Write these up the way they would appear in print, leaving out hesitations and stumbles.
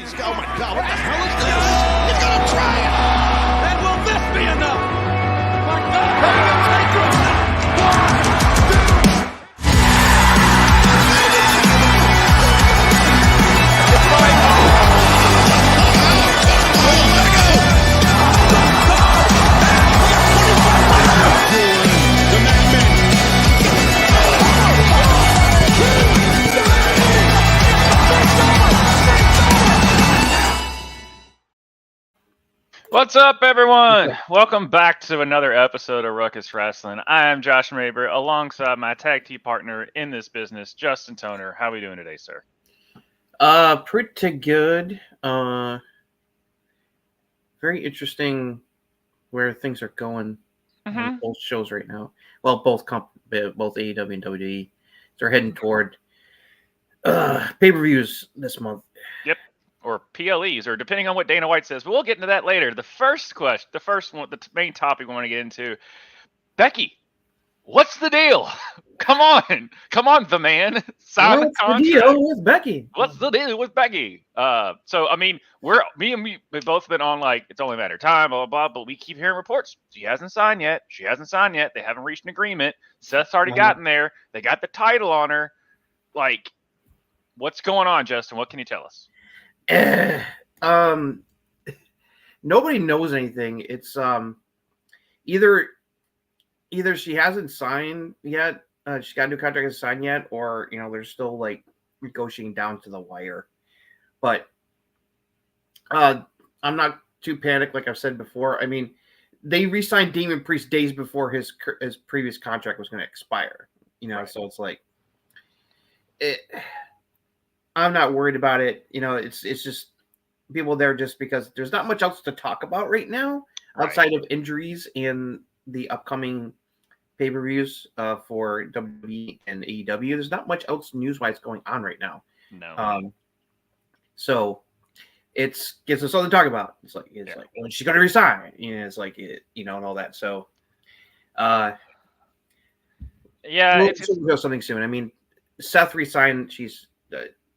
Oh my God, what the hell is this? He's gonna try it. And will this be enough? My God, What's up, everyone? Welcome back to another episode of Ruckus Wrastlin. I am Josh Maber, alongside my tag team partner in this business, Justin Toner. How are we doing today, sir? Pretty good. Very interesting where things are going on both shows right now. Well, both AEW and WWE. So we're heading toward pay-per-views this month. Yep. Or PLEs, or depending on what Dana White says. But we'll get into that later. The first question, the main topic we want to get into, Becky, what's the deal? Come on, the man. Sign the contract. What's the deal with Becky? What's the deal with Becky? So I mean, we've both been on like it's only a matter of time, blah blah blah. But we keep hearing reports. She hasn't signed yet. They haven't reached an agreement. Seth's already gotten there. They got the title on her. Like, what's going on, Justin? What can you tell us? Nobody knows anything. It's either she hasn't signed yet, she's got a new contract to sign yet, or they're still like negotiating down to the wire. But I'm not too panicked, like I've said before. I mean, they re-signed Damon Priest days before his previous contract was going to expire. Right. So it's like I'm not worried about it. It's just people there just because there's not much else to talk about right now outside of injuries and the upcoming pay-per-views for WWE and AEW. There's not much else news-wise going on right now. No. So it gives us something to talk about. It's like when she's going to resign. It's like and all that. So we'll something soon. I mean, Seth resigned. She's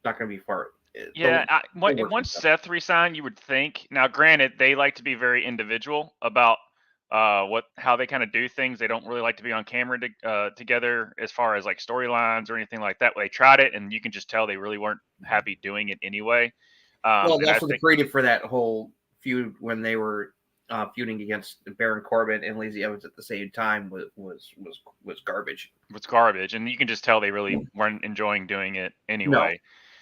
not going to be far. Yeah, once Seth resigned, you would think. Now, granted, they like to be very individual about how they kind of do things. They don't really like to be on camera together as far as like storylines or anything like that. They tried it, and you can just tell they really weren't happy doing it anyway. Well, that's what they created for that whole feud when they were feuding against Baron Corbin and Lacey Evans at the same time was garbage. It's garbage, and you can just tell they really weren't enjoying doing it anyway. No.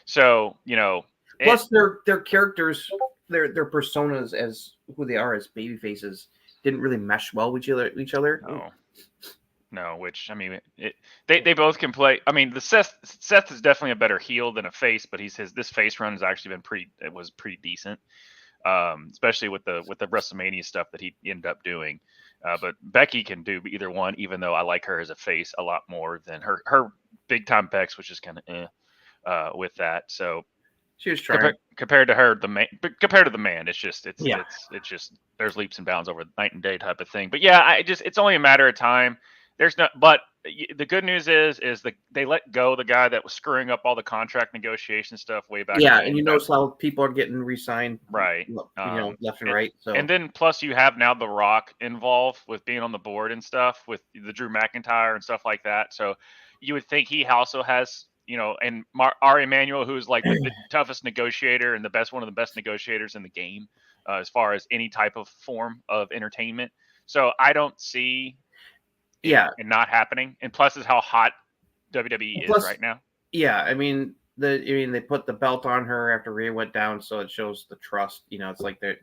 So plus their characters, their personas as who they are as baby faces didn't really mesh well with each other. No. Which I mean, they both can play. I mean, Seth is definitely a better heel than a face, but this face run has actually been pretty decent. Especially with the WrestleMania stuff that he ended up doing. But Becky can do either one, even though I like her as a face a lot more than her big time Bex, which is kind of with that. So she was trying compared to her, compared to the man, it's just there's leaps and bounds over night and day type of thing. But yeah, it's only a matter of time. But the good news is they let go the guy that was screwing up all the contract negotiation stuff way back. Yeah, and notice how people are getting re-signed, right? Left and right. So and then plus you have now The Rock involved with being on the board and stuff with the Drew McIntyre and stuff like that. So you would think he also has and Ari Emanuel, who's like the toughest negotiator and one of the best negotiators in the game as far as any type of form of entertainment. So I don't see. And not happening. And plus is how hot WWE is right now. Yeah, I mean they put the belt on her after Rhea went down, so it shows the trust. It's like they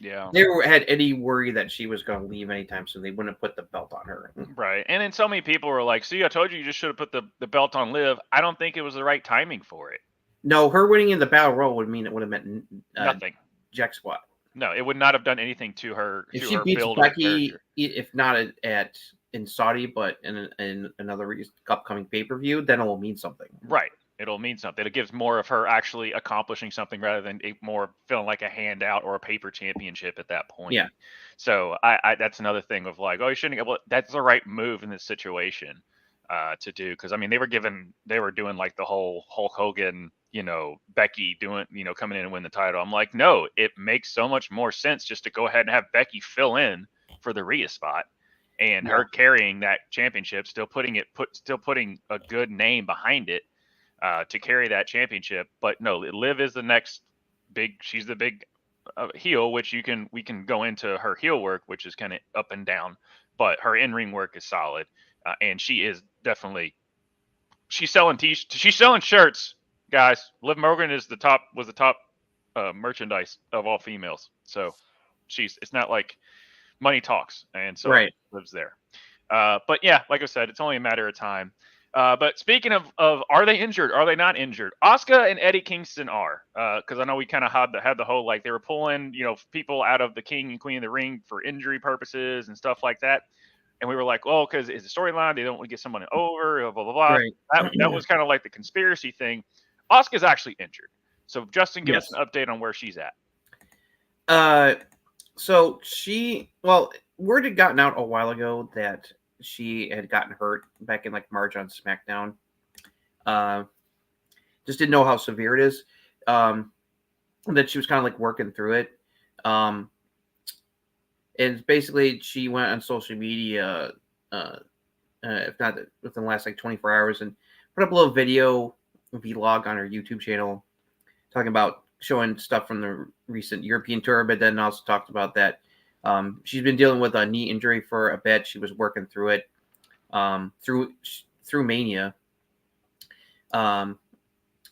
never had any worry that she was going to leave anytime, so they wouldn't put the belt on her. Right, and then so many people were like, "See, I told you just should have put the belt on Liv." I don't think it was the right timing for it. No, her winning in the Battle Royal would have meant nothing. Jack squat. No, it would not have done anything to her. If she beats Becky, if not in Saudi, but in another upcoming pay-per-view, then it will mean something. Right. It'll mean something. It gives more of her actually accomplishing something rather than more feeling like a handout or a paper championship at that point. Yeah. So I that's another thing of like, you shouldn't get. Well, that's the right move in this situation to do, because I mean they were doing like the whole Hulk Hogan Becky coming in and win the title. I'm like, no, it makes so much more sense just to go ahead and have Becky fill in for the Rhea spot, and her carrying that championship, still putting a good name behind it to carry that championship. But no, Liv is the next big. She's the big heel, which we can go into her heel work, which is kind of up and down, but her in-ring work is solid, and she is definitely she's selling she's selling shirts, guys. Liv Morgan was the top merchandise of all females, so it's not like money talks, and so Liv's there. But yeah, like I said, it's only a matter of time. But speaking of are they injured? Are they not injured? Auska and Eddie Kingston are, because I know we kind of had the whole, like, they were pulling people out of the King and Queen of the Ring for injury purposes and stuff like that. And we were like, well, because it's a storyline, they don't want to get someone over, blah blah blah. Right. That was kind of like the conspiracy thing. Auska's actually injured. So Justin, give us an update on where she's at. So word had gotten out a while ago that she had gotten hurt back in like March on SmackDown. Just didn't know how severe it is. That she was kind of like working through it. And basically she went on social media, if not within the last like 24 hours, and put up a little video vlog on her YouTube channel talking about showing stuff from the recent European tour, but then also talked about that she's been dealing with a knee injury for a bit. She was working through it through Mania, and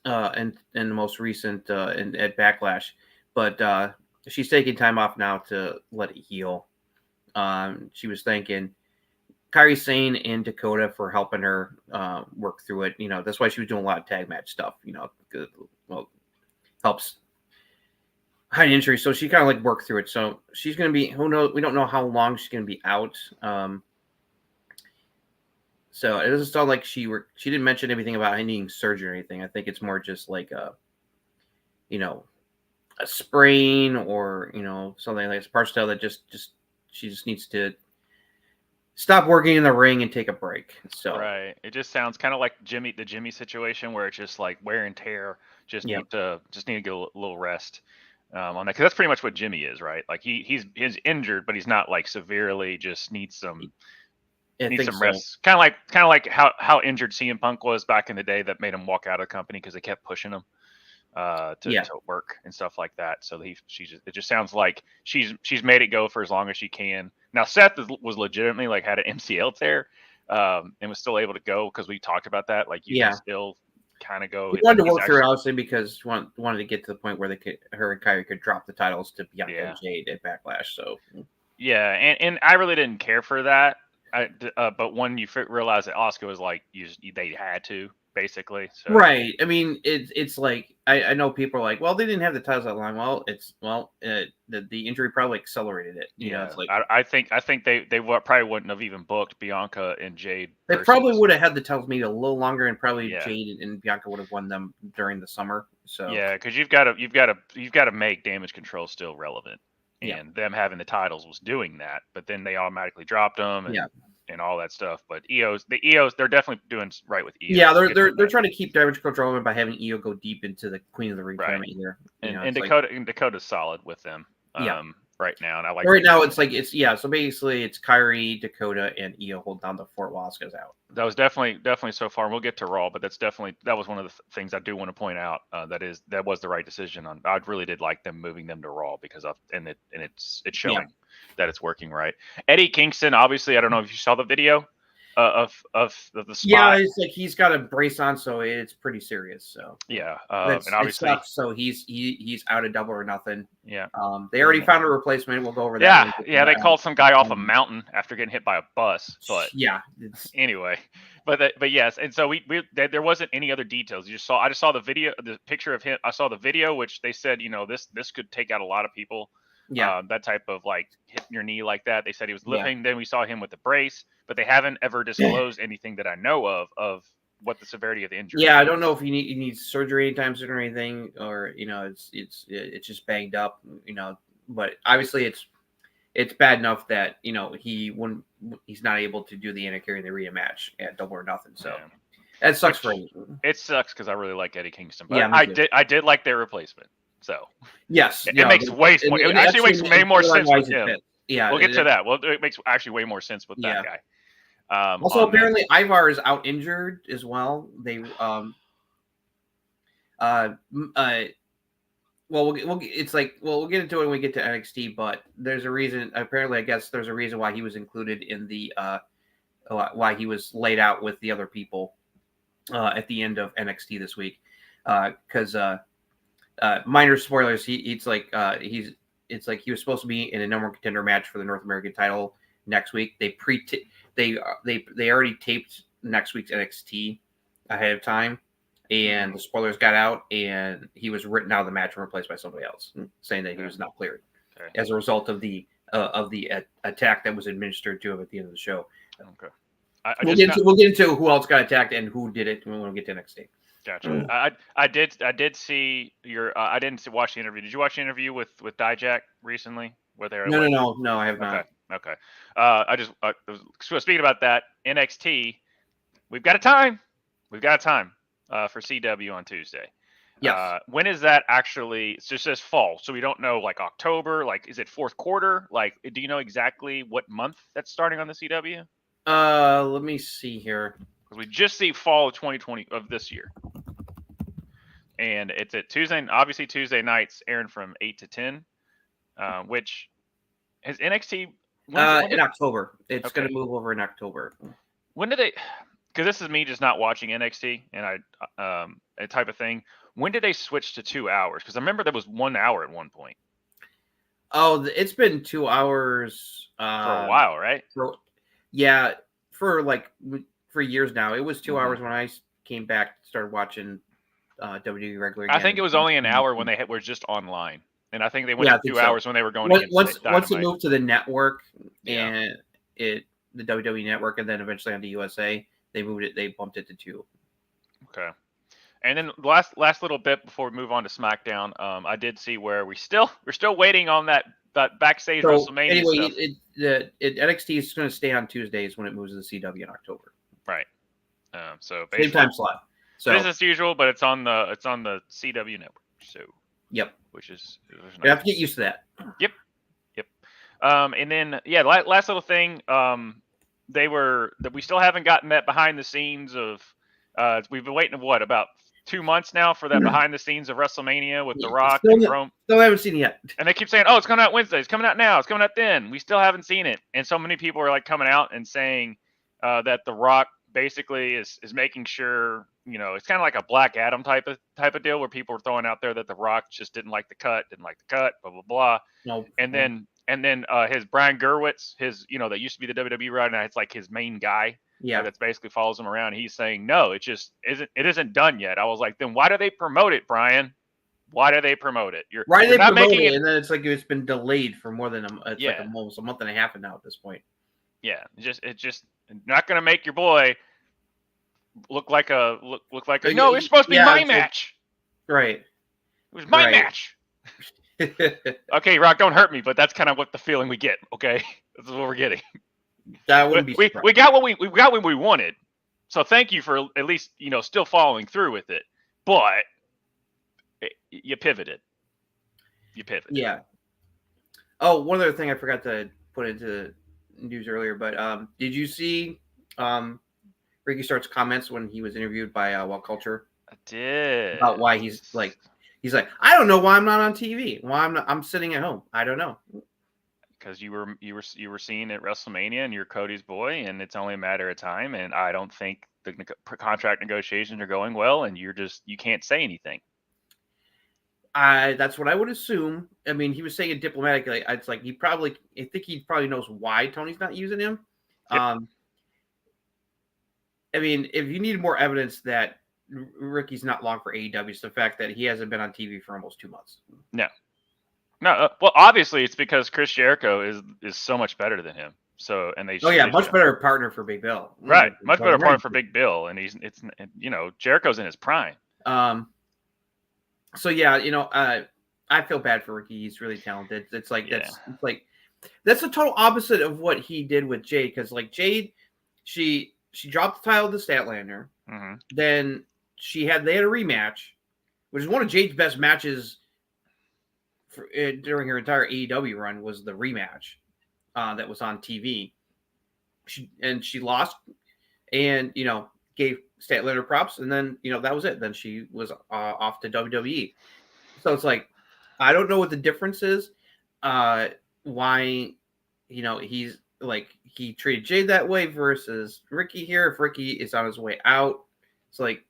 the most recent at Backlash, but she's taking time off now to let it heal. She was thanking Kairi Sane and Dakota for helping her work through it. That's why she was doing a lot of tag match stuff. Helps hide injury, so she kind of like worked through it. So she's going to be, who knows? We don't know how long she's going to be out. So it doesn't sound like she didn't mention anything about needing surgery or anything. I think it's more just like a sprain or something like a partial that she just needs to stop working in the ring and take a break. So right, it just sounds kind of like the Jimmy situation, where it's just like wear and tear. Need to get a little rest on that, because that's pretty much what Jimmy is, right? Like he's injured, but he's not like severely. Just needs some rest. Kind of like how injured CM Punk was back in the day, that made him walk out of the company because they kept pushing him to work and stuff like that. So it just sounds like she's made it go for as long as she can. Now Seth was legitimately like had an MCL tear, and was still able to go, because we talked about that. Like you can still kind of go. He wanted to work through it, obviously, because wanted to get to the point where her and Kairi could drop the titles to Bianca and Jade at Backlash. So yeah, and I really didn't care for that. But when you realize that Auska was like, they had to, basically. So. Right. I mean, it's like I know people are like, well, they didn't have the titles that long. Well, the injury probably accelerated it. It's like I think they probably wouldn't have even booked Bianca and Jade. They probably would have had the titles maybe a little longer, and probably Jade and Bianca would have won them during the summer. So yeah, because you've got to make Damage Control still relevant. And them having the titles was doing that, but then they automatically dropped them and all that stuff. But the EOS, they're definitely doing right with EOS. Yeah, they're trying to keep Damage Control by having EO go deep into the Queen of the Ring tournament here. And Dakota's solid with them. Right now, and I like. Right now, so basically it's Kairi, Dakota, and Io hold down the fort while Asuka's out. That was definitely so far. And we'll get to Raw, but that was one of the things I do want to point out. That was the right decision. I really did like them moving them to Raw, because it's showing that it's working right. Eddie Kingston, obviously, I don't know if you saw the video of the spot. Yeah, it's like he's got a brace on, so it's pretty serious. So and obviously, so he's out of Double or Nothing. Yeah, they already found a replacement. We'll go over that. They called some guy off a mountain after getting hit by a bus. But anyway, but yes, and so there wasn't any other details. I just saw the video, the picture of him. I saw the video, which they said this could take out a lot of people. Yeah, that type of like hitting your knee like that. They said he was limping. Then we saw him with the brace, but they haven't ever disclosed anything that I know of what the severity of the injury. Yeah, I don't know if he needs surgery anytime soon or anything, or it's just banged up. But obviously it's bad enough that he's not able to do the Anna Carey and the Rhea match at Double or Nothing. So That sucks for you. It sucks because I really like Eddie Kingston, but Yeah, me too. I did like their replacement. So Yes, it yeah, makes it actually makes way more sense with him. Yeah, We'll get to that. Well, it makes actually way more sense with that guy. Also, apparently, Ivar is out injured as well. They well, it's like, well, we'll get into it when we get to NXT, but there's a reason. Apparently, I guess there's a reason why he was included in the why he was laid out with the other people at the end of NXT this week. Because minor spoilers, it's like he was supposed to be in a number one contender match for the North American title next week. They already taped next week's NXT ahead of time. And the spoilers got out, and he was written out of the match and replaced by somebody else, saying that he was not cleared as a result of the attack that was administered to him at the end of the show. Okay, we'll get into who else got attacked and who did it when we get to NXT. Gotcha. I did see your. I didn't watch the interview. Did you watch the interview with Dijak recently? Where they were No, I have not. Okay. So speaking about that NXT, we've got a time. For CW on Tuesday. Yes. When is that actually? It just says fall, so we don't know. Like October. Like, is it fourth quarter? Like, do you know exactly what month that's starting on the CW? Let me see here. Because we just see fall of 2020 of this year, and it's at Tuesday. Obviously, Tuesday nights airing from 8 to 10. Which has NXT in October. It's going to move over in October. When did they? Because this is me just not watching NXT and a type of thing. When did they switch to 2 hours? Because I remember there was 1 hour at one point. Oh, it's been 2 hours for a while, right? For years now. It was 2 hours when I came back, started watching WWE regular. Again. I think it was only an hour when they were just online, and I think they went to 2 hours when they were going. Once it moved to the network and the WWE network, and then eventually on the USA. They bumped it to 2. Okay. And then last little bit before we move on to SmackDown, I did see where we're still waiting on that backstage WrestleMania anyway, stuff. NXT is going to stay on Tuesdays when it moves to the CW in October. Right. So same time slot. So business as usual, but it's on the CW network. So yep. Which is nice. You have to get used to that. Yep. And then last little thing. We still haven't gotten that behind the scenes of we've been waiting about 2 months now for that behind the scenes of WrestleMania with The Rock and Rome. Still haven't seen it yet. And they keep saying, "Oh, it's coming out Wednesday. It's coming out now. It's coming out then." We still haven't seen it. And so many people are like coming out and saying that The Rock basically is making sure, it's kind of like a Black Adam type of deal where people are throwing out there that The Rock just didn't like the cut, blah blah blah. No. And then his Brian Gerwitz, that used to be the WWE writer, and it's like his main guy. Yeah. That's basically follows him around. He's saying, no, it just isn't done yet. I was like, then why do they promote it, Brian? Why do they promote it? You're not making it, and then it's like it's been delayed for more than almost a month and a half now at this point. Yeah. It's just not gonna make your boy look like a no, it's supposed to be my match. Right. It was my match. Okay, Rock, don't hurt me, but that's kind of what the feeling we get. Okay, that's what we're getting. That wouldn't be. We got what we wanted. So thank you for at least still following through with it. But you pivoted. Yeah. Oh, one other thing I forgot to put into news earlier, but did you see Ricky Stark's comments when he was interviewed by Wild Culture? I did. About why he's like, I don't know why I'm not on TV. Why I'm sitting at home. I don't know. Because you were seen at WrestleMania and you're Cody's boy, and it's only a matter of time. And I don't think the contract negotiations are going well, and you can't say anything. That's what I would assume. I mean, he was saying it diplomatically. It's like I think he probably knows why Tony's not using him. Yep. I mean, if you need more evidence that Ricky's not long for AEW, it's the fact that he hasn't been on TV for almost 2 months. No. Well, obviously it's because Chris Jericho is so much better than him. So much better partner for Big Bill. Right, much better partner for Big Bill, and Jericho's in his prime. So yeah, I feel bad for Ricky. He's really talented. It's like that's the total opposite of what he did with Jade, because like Jade, she dropped the title to Statlander. Then they had a rematch, which is one of Jade's best matches during her entire AEW run. Was the rematch that was on TV. She lost, and gave Statlander props, and then that was it. Then she was off to WWE. So it's like, I don't know what the difference is. Why, he's like, he treated Jade that way versus Ricky here. If Ricky is on his way out, it's like,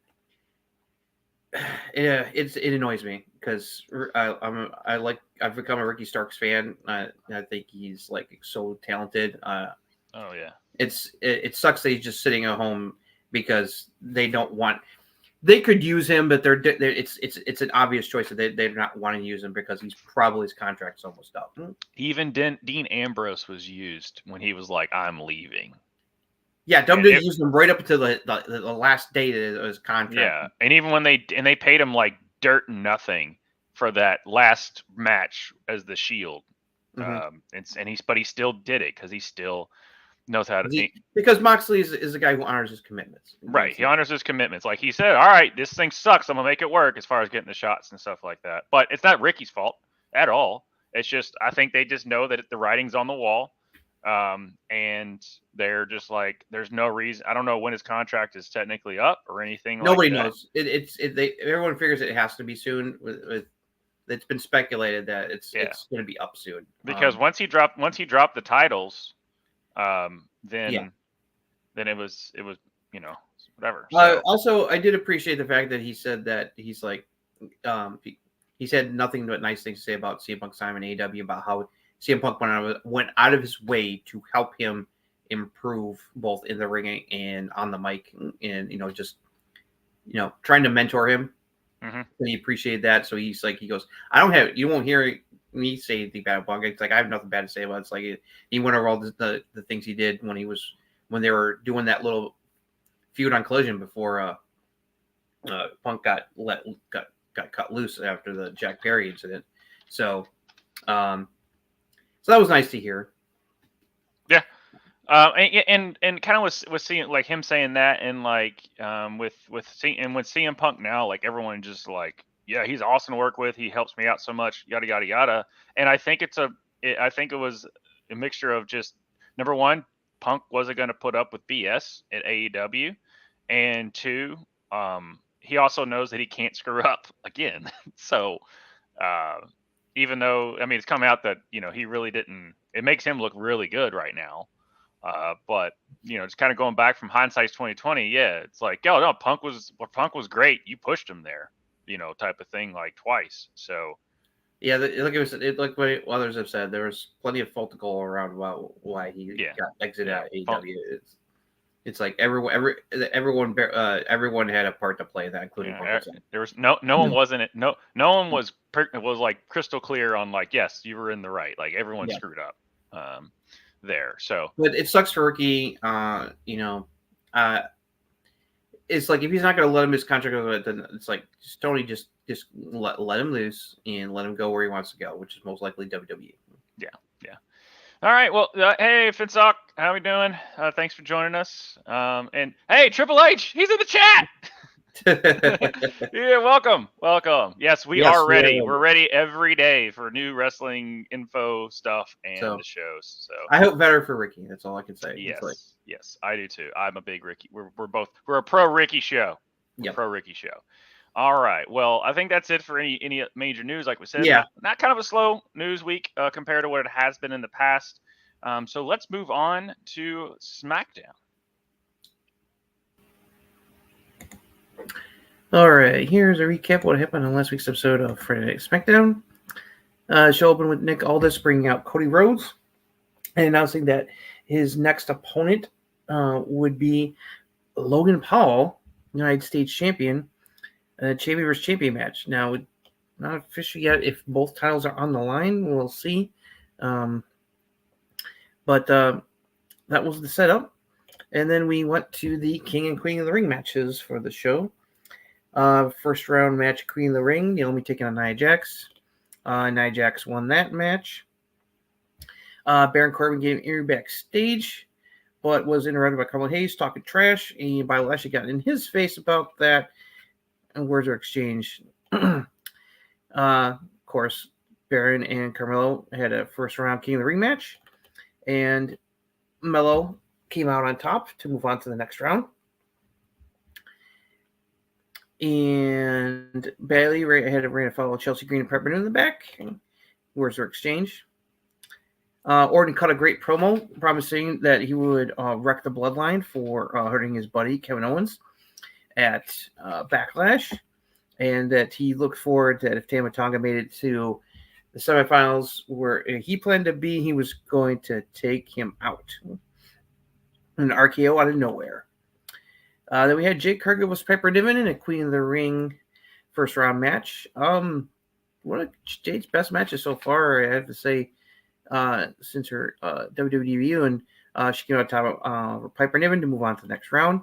it annoys me because I've become a Ricky Starks fan. I think he's like so talented. Oh yeah. It sucks that he's just sitting at home because they don't want. They could use him, but it's an obvious choice that they're not wanting to use him because his contract's almost up. Even Dean Ambrose was used when he was like, "I'm leaving." Yeah, WWE used him right up until the last day of his contract. Yeah, and even when they paid him like dirt and nothing for that last match as the Shield, but he still did it because he still knows how to. Because Moxley is a guy who honors his commitments. Right, he honors his commitments. Like he said, "All right, this thing sucks. I'm gonna make it work." As far as getting the shots and stuff like that, but it's not Ricky's fault at all. It's just I think they just know that the writing's on the wall. And they're just like, there's no reason. I don't know when his contract is technically up or anything. Nobody like that. knows. Everyone figures it has to be soon. It's been speculated that it's going to be up soon. Because once he dropped the titles, then it was whatever. So. Also, I did appreciate the fact that he said that he's like, he said nothing but nice things to say about CM Punk's time in AEW, about how CM Punk went out of his way to help him improve both in the ring and on the mic, and just trying to mentor him. And he appreciated that. So he's like, he goes, you won't hear me say anything bad about Punk. It's like I have nothing bad to say about it. It's like he went over all the things he did when they were doing that little feud on Collision before Punk got cut loose after the Jack Perry incident. So that was nice to hear. Yeah. And kind of was seeing like him saying that, and like with CM Punk now, like everyone just like, yeah, he's awesome to work with. He helps me out so much, yada yada yada. And I think it was a mixture of just, number one, Punk wasn't going to put up with BS at AEW, and two, he also knows that he can't screw up again. So even though, I mean, it's come out that he really didn't. It makes him look really good right now. But just kind of going back from hindsight's 2020, yeah, it's like, oh no, Punk was great. You pushed him there, type of thing, like twice. So yeah, like what others have said, there was plenty of fault to go around about why he got exited out of AEW. It's like everyone had a part to play in that, including there was no one was like crystal clear on like, yes, you were in the right. Like everyone screwed up there. So, but it sucks for Ricky. It's like if he's not going to let him his contract, then it's like Tony just let him loose and let him go where he wants to go, which is most likely WWE. Yeah. All right. Well, hey, Finsock, how we doing? Thanks for joining us. And hey, Triple H, he's in the chat. Yeah, welcome. Yes, we are ready. We're ready every day for new wrestling info stuff and the shows. So I hope better for Ricky. That's all I can say. Yes, I do too. I'm a big Ricky. We're a pro Ricky show. Yeah, pro Ricky show. All right. Well, I think that's it for any major news. Like we said, yeah, not kind of a slow news week compared to what it has been in the past. So let's move on to SmackDown. All right. Here's a recap of what happened on last week's episode of Friday Night SmackDown. Show opened with Nick Aldis bringing out Cody Rhodes and announcing that his next opponent would be Logan Paul, United States Champion. Champion versus champion match. Now, not official yet if both titles are on the line. We'll see. But that was the setup. And then we went to the King and Queen of the Ring matches for the show. First round match, Queen of the Ring, Naomi taking on Nia Jax. Nia Jax won that match. Baron Corbin gave an interview backstage but was interrupted by Carmelo Hayes talking trash, and Bobby Lashley got in his face about that, and words were exchanged. Of course, Baron and Carmelo had a first-round King of the Ring match, and Melo came out on top to move on to the next round. And Bailey ran a follow with Chelsea Green and Pepper in the back. Words were exchanged. Orton cut a great promo promising that he would wreck the bloodline for hurting his buddy Kevin Owens at Backlash, and that he looked forward that if Tama Tonga made it to the semifinals where he planned to be, he was going to take him out. An RKO out of nowhere. Then we had Jade Cargill with Piper Niven in a Queen of the Ring first round match. One of Jade's best matches so far, I have to say, since her WWE debut, and she came out top of Piper Niven to move on to the next round.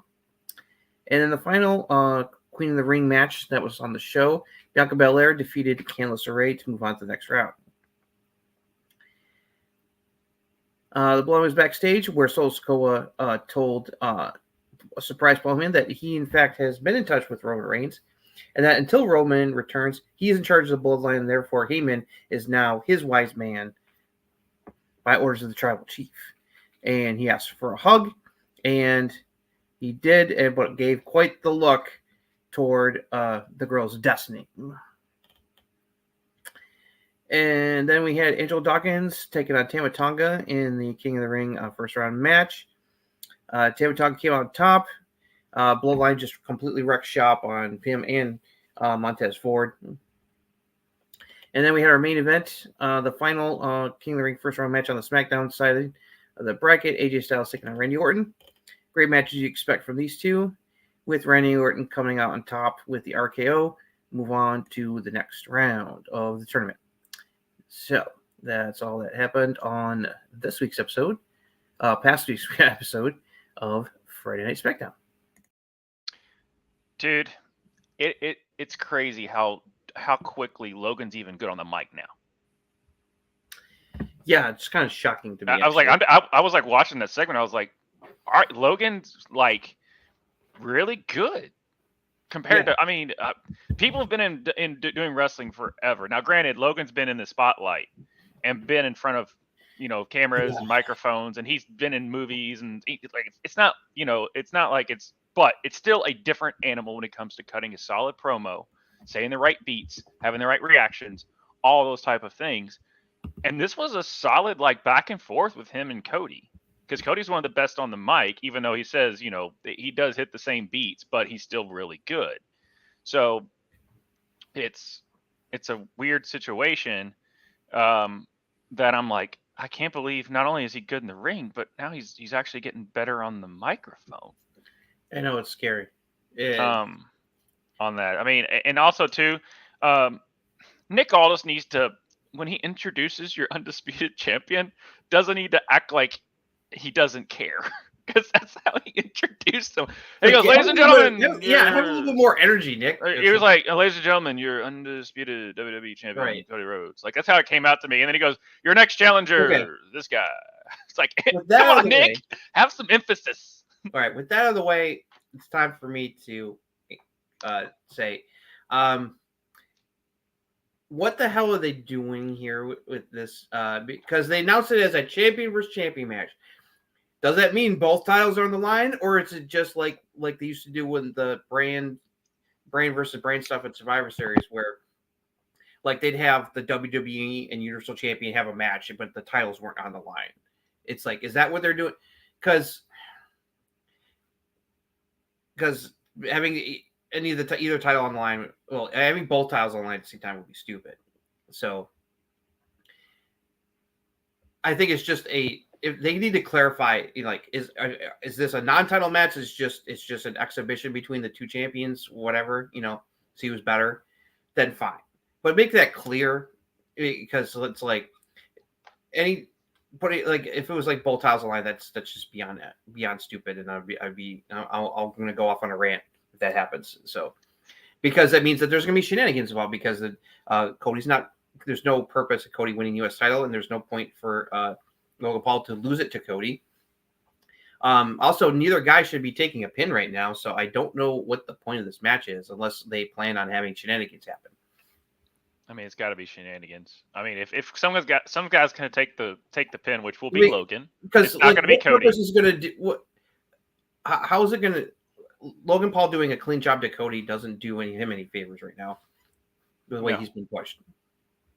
And then the final Queen of the Ring match that was on the show, Bianca Belair defeated Candice LeRae to move on to the next round. The Blood was backstage where Solo Sikoa told a surprise Paul that he, in fact, has been in touch with Roman Reigns, and that until Roman returns, he is in charge of the bloodline, and therefore Heyman is now his wise man by orders of the tribal chief. And he asked for a hug, and he did, but gave quite the look toward the girl's destiny. And then we had Angelo Dawkins taking on Tama Tonga in the King of the Ring first round match. Tama Tonga came out top. Bloodline just completely wrecked shop on him and Montez Ford. And then we had our main event, the final King of the Ring first round match on the SmackDown side of the bracket. AJ Styles taking on Randy Orton. Great matches you expect from these two, with Randy Orton coming out on top with the RKO. Move on to the next round of the tournament. So that's all that happened on this week's episode, past week's episode of Friday Night SmackDown. Dude, it's crazy how quickly Logan's even good on the mic now. Yeah, it's kind of shocking to me. I was like, I was like watching that segment. I was like, all right, Logan's like really good compared to. I mean, people have been in doing wrestling forever. Now, granted, Logan's been in the spotlight and been in front of cameras and microphones, and he's been in movies, and it's not like it's, but it's still a different animal when it comes to cutting a solid promo, saying the right beats, having the right reactions, all those type of things. And this was a solid back and forth with him and Cody, because Cody's one of the best on the mic, even though he says he does hit the same beats, but he's still really good. So it's a weird situation that I'm like, I can't believe not only is he good in the ring, but now he's actually getting better on the microphone. I know, it's scary. On that, I mean, and also too, Nick Aldis needs to, when he introduces your undisputed champion, doesn't need to act like he doesn't care, because that's how he introduced him. He goes, ladies and gentlemen, have a little bit more energy, Nick. He was like, ladies and gentlemen, your undisputed WWE champion, Cody Rhodes. Like, that's how it came out to me. And then he goes, your next challenger, this guy. It's like, come on, Nick, have some emphasis. All right, with that out of the way, it's time for me to say, what the hell are they doing here with this? Because they announced it as a champion versus champion match. Does that mean both titles are on the line, or is it just like they used to do with the brand versus brand stuff at Survivor Series, where they'd have the WWE and Universal Champion have a match, but the titles weren't on the line? It's like, is that what they're doing? Because having either title on the line, well, having both titles on the line at the same time would be stupid. So I think it's just if they need to clarify, is this a non-title match? It's just an exhibition between the two champions, whatever, see who's better, then fine. But make that clear, because it's like if it was like both titles on the line, that's just beyond stupid, and I'm going to go off on a rant if that happens. So, because that means that there's going to be shenanigans involved, because Cody's not. There's no purpose of Cody winning U.S. title, and there's no point for Logan Paul to lose it to Cody. Also, neither guy should be taking a pin right now, so I don't know what the point of this match is unless they plan on having shenanigans happen. I mean, it's got to be shenanigans. I mean, if some guys can take the pin, which will be Logan, because it's not going to be Cody. Is going to do what? How is it going to? Logan Paul doing a clean job to Cody doesn't do him any favors right now. The way he's been pushed.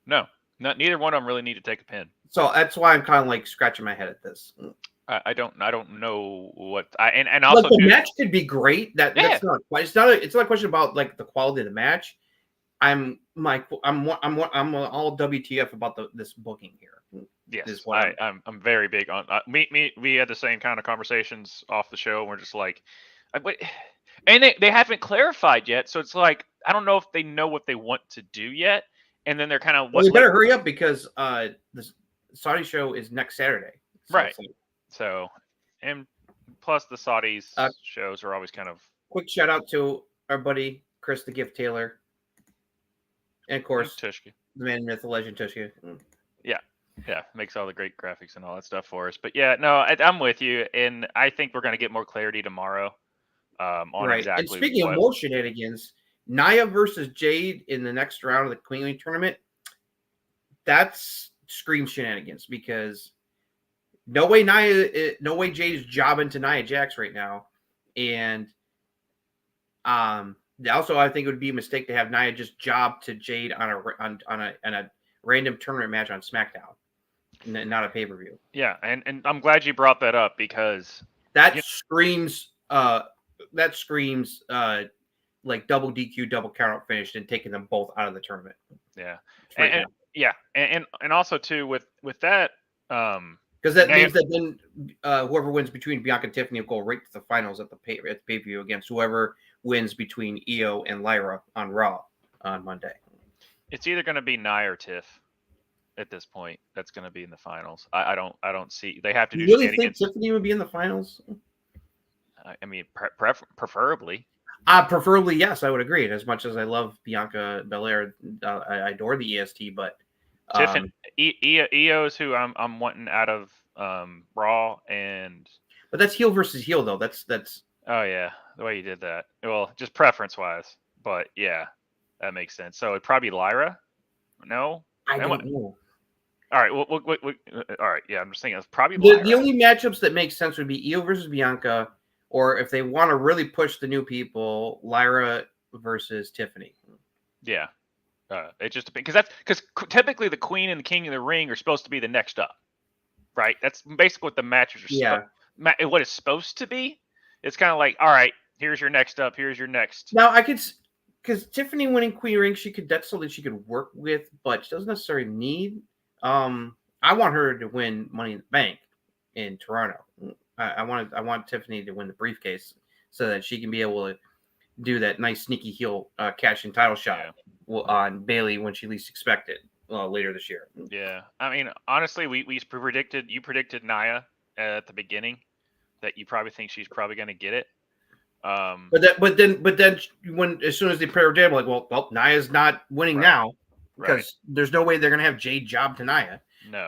No, neither one of them really need to take a pin. So that's why I'm kind of like scratching my head at this. I don't know what and also like the match could be great. That's not it's not a question about like the quality of the match. I'm all WTF about this booking here. Yes, I'm very big on we had the same kind of conversations off the show. We're just like, and they haven't clarified yet, so it's like I don't know if they know what they want to do yet, and then they're kind of they better hurry up because the Saudi show is next Saturday, so right? So, and plus the Saudis shows are always kind of. Quick shout out to our buddy Chris the Gift Taylor, and of course Tushka, the man, myth, the legend Tushka. Yeah, makes all the great graphics and all that stuff for us. But yeah, no, I'm with you, and I think we're going to get more clarity tomorrow on exactly. And speaking of more shenanigans, Nia versus Jade in the next round of the Queen League tournament, that's screams shenanigans because no way Jade is jobbing to Nia Jax right now, and also I think it would be a mistake to have Nia just job to Jade on a random tournament match on SmackDown. Not a pay-per-view. Yeah, and I'm glad you brought that up because that screams like double DQ, double count out finished and taking them both out of the tournament. Yeah. And also too with that because that means that then whoever wins between Bianca and Tiffany will go right to the finals at the pay-per-view against whoever wins between Io and Lyra on Raw on Monday. It's either going to be Nia or Tiff. At this point, that's going to be in the finals. I don't see they have to do. You really think Tiffany would be in the finals? I mean, preferably. Preferably, yes, I would agree. And as much as I love Bianca Belair, I adore the EST, but Tiffany, Io's who I'm wanting out of Raw, but that's heel versus heel though. That's. Oh yeah, the way you did that. Well, just preference wise, but yeah, that makes sense. So it'd probably be Lyra. No, I don't know. All right. Well, all right. Yeah, I'm just thinking it's probably the only matchups that make sense would be Io versus Bianca, or if they want to really push the new people, Lyra versus Tiffany. Yeah, it just because typically the Queen and the King of the Ring are supposed to be the next up, right? That's basically what the matches are. What it's supposed to be. It's kind of like, all right, here's your next up. Here's your next. Now I could. Because Tiffany winning Queen Ring, that's something she could work with, but she doesn't necessarily need. I want her to win Money in the Bank in Toronto. I want Tiffany to win the briefcase so that she can be able to do that nice sneaky heel cash-in title shot on Bayley when she least expected later this year. Yeah, I mean, honestly, you predicted Nia at the beginning that you probably think she's probably going to get it. But then when as soon as they pair her down, like, well, Nia's not winning now because there's no way they're gonna have Jade job to Nia. No,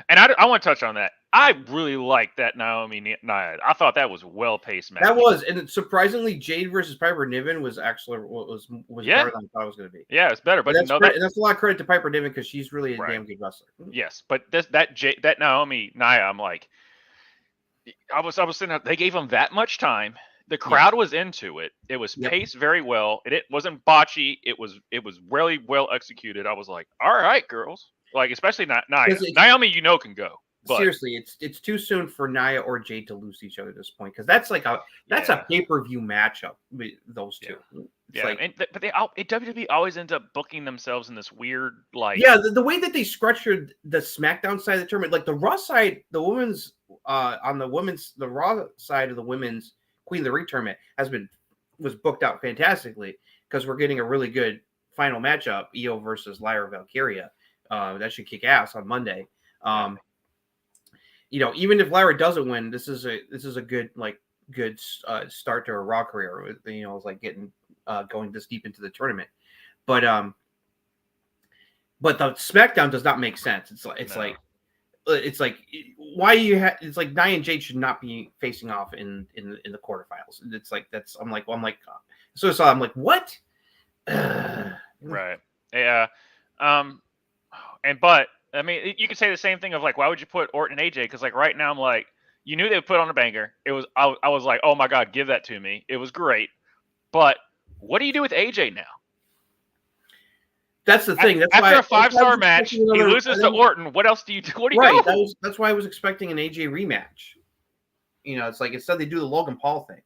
and I want to touch on that. I really like that Nia. I thought that was a well-paced match. That was, and surprisingly, Jade versus Piper Niven was actually was better than I thought it was going to be. Yeah, it's better, but that's a lot of credit to Piper Niven because she's really a damn good wrestler. Yes, but that Nia, I'm like, I was sitting. They gave him that much time. The crowd was into it. It was paced very well. It wasn't botchy. It was really well executed. I was like, all right, girls. Like, especially Nia. Naomi, can go. But seriously, it's too soon for Nia or Jade to lose each other at this point because that's like a pay-per-view matchup with those two. Yeah, but WWE always ends up booking themselves in this weird the way that they structured the SmackDown side of the tournament, like the Raw side, the women's the Raw side of the women's Queen of the Ring tournament was booked out fantastically because we're getting a really good final matchup, Io versus Lyra Valkyria. That should kick ass on Monday. Even if Lyra doesn't win, this is a good start to her Raw career. It's like getting going this deep into the tournament, but the SmackDown does not make sense. It's like it's like why you have it's like Nia and Jade should not be facing off in the quarterfinals. It's like that's I'm like so I'm like what? Right. Yeah. But I mean, you could say the same thing of like, why would you put Orton and AJ? Because like right now, I'm like, you knew they would put on a banger. It was I was like, oh my god, give that to me. It was great. But what do you do with AJ now? That's the thing. That's after why, a 5-star match, he loses to Orton. What else do you do? What do you go? That's why I was expecting an AJ rematch. You know, it's like instead they do the Logan Paul thing.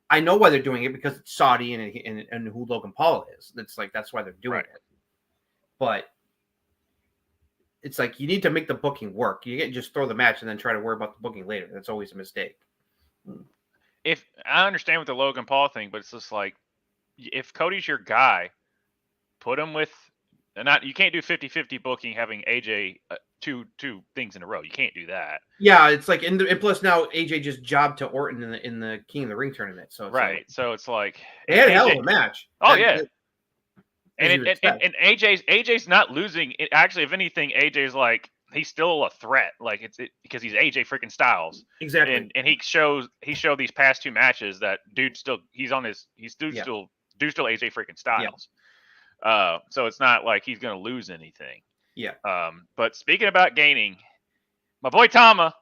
I know why they're doing it because it's Saudi and who Logan Paul is. It's like that's why they're doing it. But it's like you need to make the booking work. You can't just throw the match and then try to worry about the booking later. That's always a mistake. If I understand with the Logan Paul thing, but it's just like if Cody's your guy, put him with you can't do 50-50 booking having AJ two things in a row. You can't do that. Yeah, it's like and plus now AJ just jobbed to Orton in the King of the Ring tournament. So it's right. Like, so it's like they had a hell of a match. Oh yeah. And AJ's not losing. Actually, if anything, AJ's like he's still a threat. Like it's because he's AJ freaking Styles. Exactly. And he showed these past two matches that dude still still AJ freaking Styles. Yeah. So it's not like he's gonna lose anything. Yeah. But speaking about gaining, my boy Tama,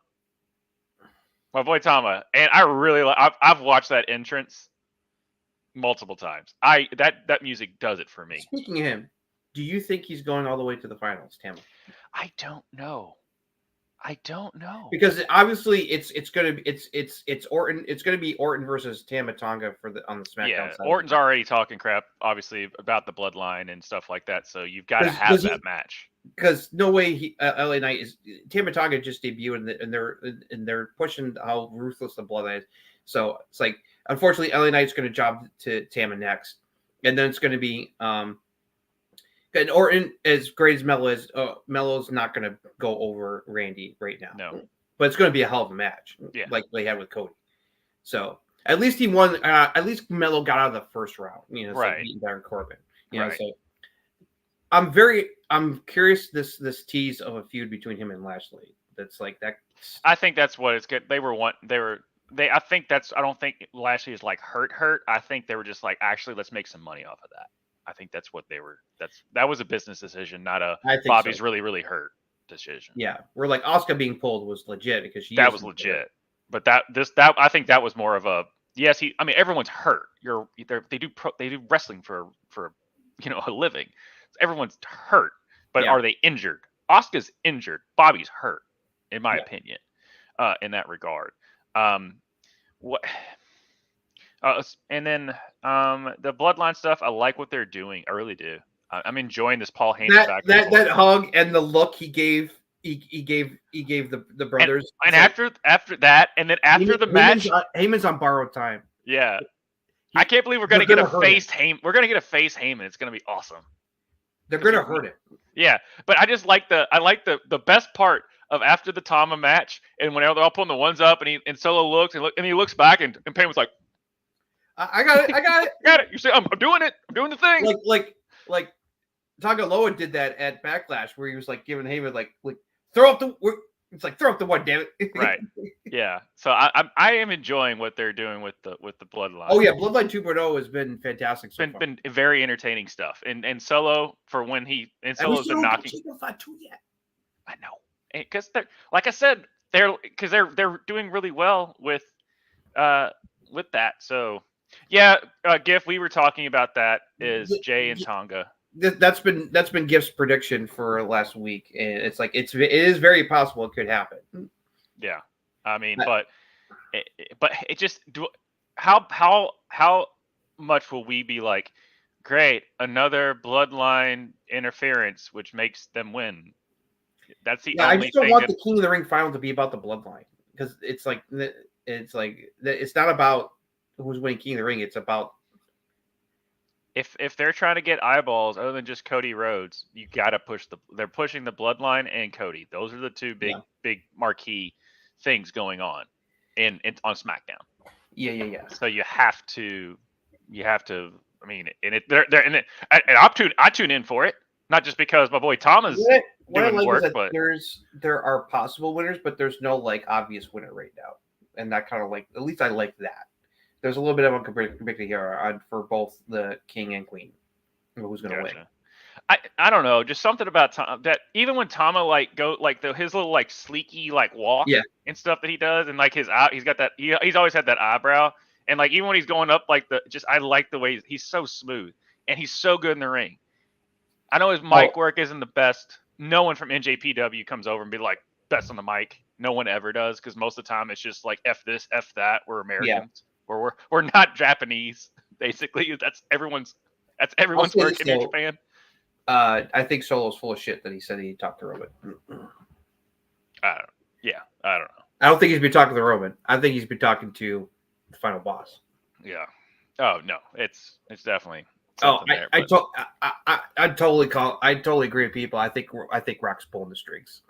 and I really I've watched that entrance multiple times. That music does it for me. Speaking of him, do you think he's going all the way to the finals, Tama? I don't know. Because obviously it's Orton. It's gonna be Orton versus Tama Tonga on the SmackDown side. Orton's already talking crap, obviously, about the bloodline and stuff like that. So you've got to have that match. Because no way LA Knight is Tama Tonga just debuted and they're pushing how ruthless the bloodline is. So it's like unfortunately LA Knight's going to job to Tama next, and then it's going to be and Orton, as great as Melo is, Melo's not going to go over Randy right now. No, but it's going to be a hell of a match, like they had with Cody. So at least he won. At least Melo got out of the first round. You know, right? Like beating Baron Corbin. You know, so I'm curious this tease of a feud between him and Lashley. That's like that. I think that's what it's good. I think that's. I don't think Lashley is like hurt. I think they were just like, actually, let's make some money off of that. I think that's what they were. That was a business decision, not a Bobby's really, really hurt decision. Yeah, we're like Auska being pulled was legit because that was legit. But that I think that was more of a yes. Everyone's hurt. They do wrestling for a living. So everyone's hurt, but are they injured? Auska's injured. Bobby's hurt, in my opinion, in that regard. And then the bloodline stuff, I like what they're doing. I really do. I'm enjoying this Paul Heyman back. That hug and the look he gave the brothers. And after that, and then after the match, Heyman's on borrowed time. Yeah, I can't believe we're gonna get a face Heyman. We're gonna get a face Heyman. It's gonna be awesome. They're gonna hurt it. Yeah, but I like the best part of after the Tama match, and when they're all pulling the ones up, and Solo looks and he looks back, and Payne was like, I got it. Got it. You say I'm doing it. I'm doing the thing. Like Tagaloa did that at Backlash, where he was like giving Heyman like throw up the. It's like throw up the one, damn it. Right. Yeah. So I am enjoying what they're doing with the bloodline. Oh yeah, Bloodline 2.0 has been fantastic. It's been very entertaining stuff. And Solo for when Solo's been knocking. I know, because they're like I said, they're doing really well with that. So. Yeah, GIF. We were talking about that. Is Jay and Tonga? That's been GIF's prediction for last week, and it's like it is very possible it could happen. Yeah, but it just how much will we be like? Great, another bloodline interference, which makes them win. That's the only I just don't thing want the King of the Ring final to be about the bloodline because it's not about who's winning King of the Ring. It's about if they're trying to get eyeballs other than just Cody Rhodes, you gotta they're pushing the bloodline and Cody. Those are the two big marquee things going on on SmackDown. Yeah. So you have to. I mean, and I tune in for it. Not just because my boy Tama's What I doing like work, is that but there are possible winners, but there's no like obvious winner right now, and that kind of like at least I like that. There's a little bit of unpredictability here for both the king and queen. Who's going to win? I don't know, just something about Tom that even when Tama like go like his little like sleeky like walk Yeah. and stuff that he does, and like his eye, he's got that he's always had that eyebrow, and like even when he's going up like I like the way he's so smooth and he's so good in the ring. I know his mic work isn't the best. No one from NJPW comes over and be like best on the mic. No one ever does, because most of the time it's just like F this, F that. We're Americans, or we're not Japanese. Basically, that's everyone's work in Japan. I think Solo's full of shit that he said he talked to Roman. I don't know. I don't think he's been talking to Roman. I think he's been talking to the final boss. Yeah. Oh no, it's definitely. I totally agree with people. I think Rock's pulling the strings.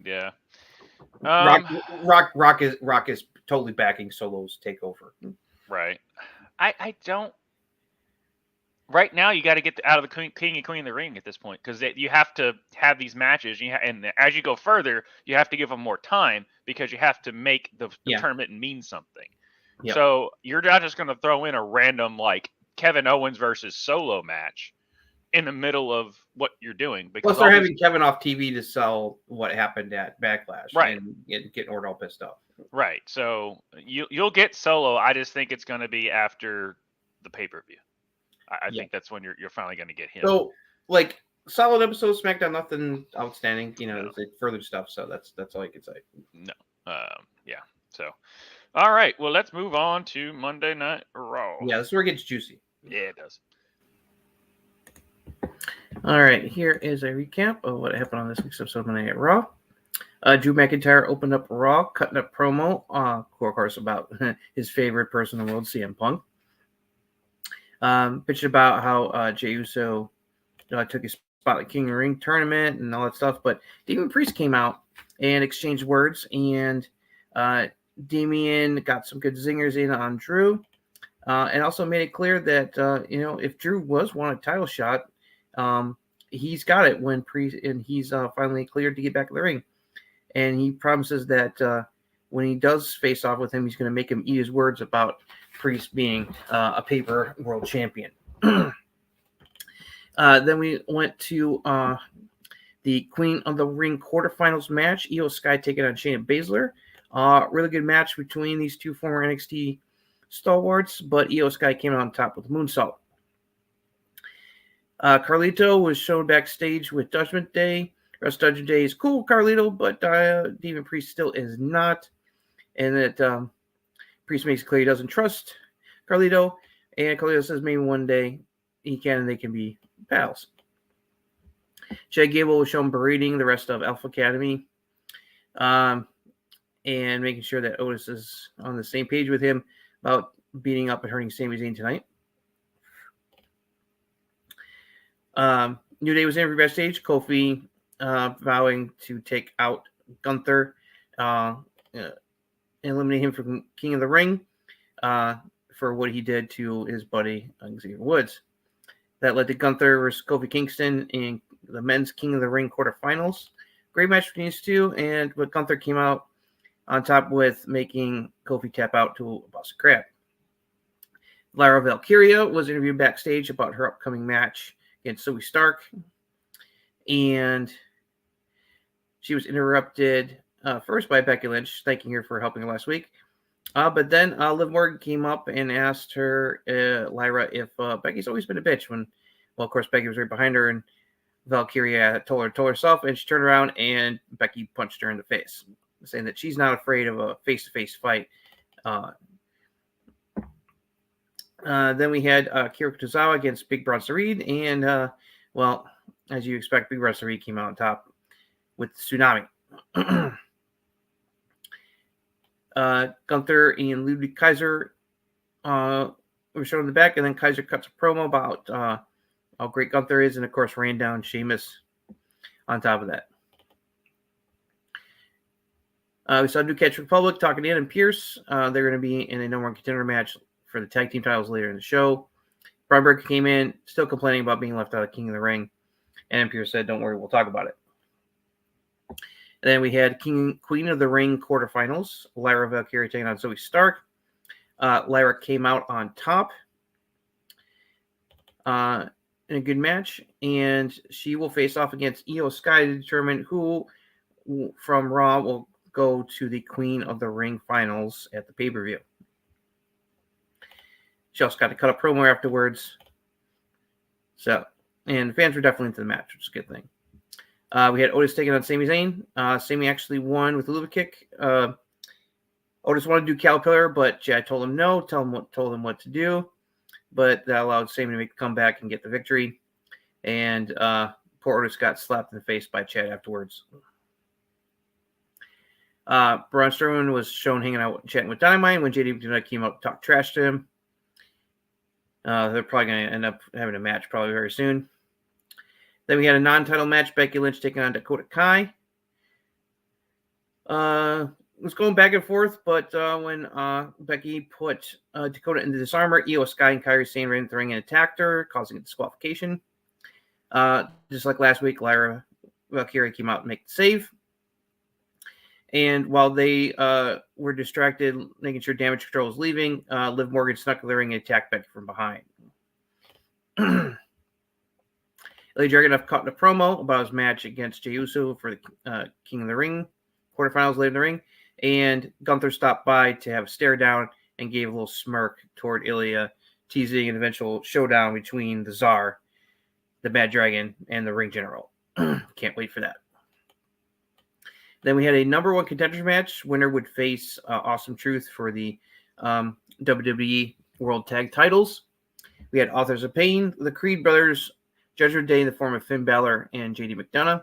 Yeah. Rock is totally backing Solo's takeover. Right. I don't. Right now, you got to get out of the king and queen of the ring at this point, because you have to have these matches. And as you go further, you have to give them more time, because you have to make the tournament mean something. Yep. So you're not just going to throw in a random like Kevin Owens versus Solo match in the middle of what you're doing. Because plus, they're having Kevin off TV to sell what happened at Backlash, right? And getting Orton all pissed off, right? So you'll get Solo. I just think it's going to be after the pay-per-view. I think that's when you're finally going to get him. So, like, solid episode of SmackDown, nothing outstanding. It's like further stuff. So that's all I can say. No. Yeah. So, all right. Well, let's move on to Monday Night Raw. Yeah, this is where it gets juicy. Yeah, it does. All right. Here is a recap of what happened on this week's episode of Monday Night Raw. Drew McIntyre opened up Raw, cutting up promo, of course, about his favorite person in the world, CM Punk. Bitching about how Jey Uso took his spot at King of the Ring tournament and all that stuff, but Damian Priest came out and exchanged words, and Damian got some good zingers in on Drew, and also made it clear that if Drew was wanting a title shot, he's got it when Priest, and he's finally cleared to get back in the ring, and he promises that when he does face off with him, he's going to make him eat his words about Priest being a paper world champion. Then we went to the Queen of the Ring quarterfinals match. Io Sky taking on Shayna Baszler. Really good match between these two former NXT stalwarts, but Io Sky came out on top with the moonsault. Carlito was shown backstage with Judgment Day. Rest Judgment Day is cool, Carlito, but Damian Priest still is not. And that Priest makes it clear he doesn't trust Carlito, and Carlito says maybe one day he can and they can be pals. Chad Gable was shown berating the rest of Alpha Academy, and making sure that Otis is on the same page with him about beating up and hurting Sami Zayn tonight. New Day was interviewed backstage. Kofi vowing to take out Gunther, eliminate him from King of the Ring for what he did to his buddy Xavier Woods. That led to Gunther versus Kofi Kingston in the men's King of the Ring quarterfinals. Great match between these two, but Gunther came out on top with making Kofi tap out to a Boston Crab. Lyra Valkyria was interviewed backstage about her upcoming match against Zoe Stark, and she was interrupted first by Becky Lynch, thanking her for helping her last week. But then Liv Morgan came up and asked her, Lyra, if Becky's always been a bitch. Of course, Becky was right behind her, and Valkyria told herself, and she turned around and Becky punched her in the face, saying that she's not afraid of a face-to-face fight. Then we had Kiriko Tozawa against Big Bronson Reed, and as you expect, Big Bronson Reed came out on top with Tsunami. Gunther and Ludwig Kaiser were shown in the back, and then Kaiser cuts a promo about how great Gunther is, and of course ran down Sheamus on top of that. We saw New Catch Republic talking to Adam Pearce. They're going to be in a No More Contender match for the tag team titles later in the show. Braun Breaker came in, still complaining about being left out of King of the Ring. And Pierce said, "Don't worry, we'll talk about it." And then we had Queen of the Ring quarterfinals. Lyra Valkyrie taking on Zoe Stark. Lyra came out on top in a good match, and she will face off against Io Sky to determine who from Raw will go to the Queen of the Ring finals at the pay-per-view. She also got to cut a promo afterwards. So, and fans were definitely into the match, which is a good thing. We had Otis taking on Sami Zayn. Sami actually won with a Luva kick. Otis wanted to do Caterpillar, but Chad told him no. Told him what to do, but that allowed Sami to make the comeback and get the victory. And poor Otis got slapped in the face by Chad afterwards. Braun Strowman was shown hanging out chatting with Dynamite when JD McDonough came up to talk trash to him. They're probably going to end up having a match probably very soon. Then we had a non-title match. Becky Lynch taking on Dakota Kai. It was going back and forth, but when Becky put Dakota into disarmor, Io Sky and Kairi Sane ran into the ring and attacked her, causing a disqualification. Just like last week, Lyra Valkyrie came out and make the save. And while they were distracted, making sure Damage Control was leaving, Liv Morgan snuck in the ring and attacked Becky from behind. Ilya Dragunov cut in a promo about his match against Jey Uso for the King of the Ring quarterfinals later in the ring. And Gunther stopped by to have a stare down and gave a little smirk toward Ilya, teasing an eventual showdown between the Tsar, the Bad Dragon, and the Ring General. Can't wait for that. Then we had a number one contenders match. Winner would face Awesome Truth for the WWE World Tag Titles. We had Authors of Pain, the Creed Brothers, Judgment Day in the form of Finn Balor and JD McDonough,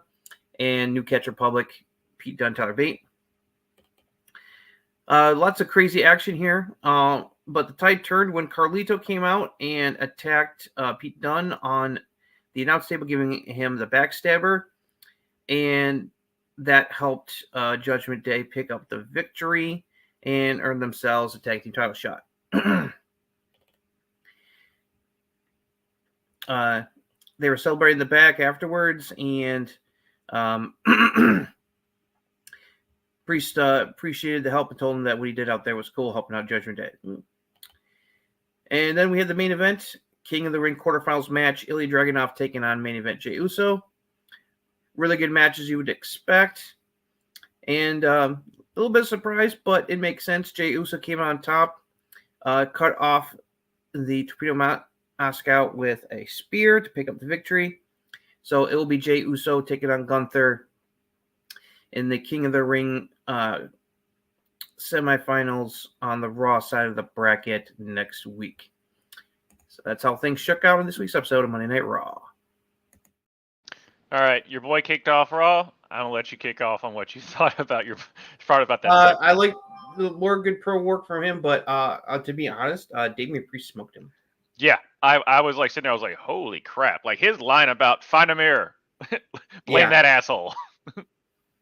and New Catch Republic, Pete Dunne, Tyler Bate. Lots of crazy action here, but the tide turned when Carlito came out and attacked Pete Dunne on the announce table, giving him the backstabber, and that helped Judgment Day pick up the victory and earn themselves a tag team title shot. They were celebrating the back afterwards, and Priest appreciated the help and told him that what he did out there was cool, helping out Judgment Day. And then we had the main event, King of the Ring quarterfinals match, Ilya Dragunov taking on main event Jey Uso. Really good match as you would expect. And a little bit of surprise, but it makes sense. Jey Uso came on top, cut off the Torpedo Mount Auska out with a spear to pick up the victory. So it will be Jey Uso taking on Gunther in the King of the Ring semifinals on the Raw side of the bracket next week. So that's how things shook out in this week's episode of Monday Night Raw. All right, your boy kicked off Raw. I'm gonna let you kick off on what you thought about that. I like the more good pro work from him, but to be honest, Damian Priest smoked him. Yeah, I was like sitting there. I was like, holy crap! Like his line about find a mirror, blame that asshole.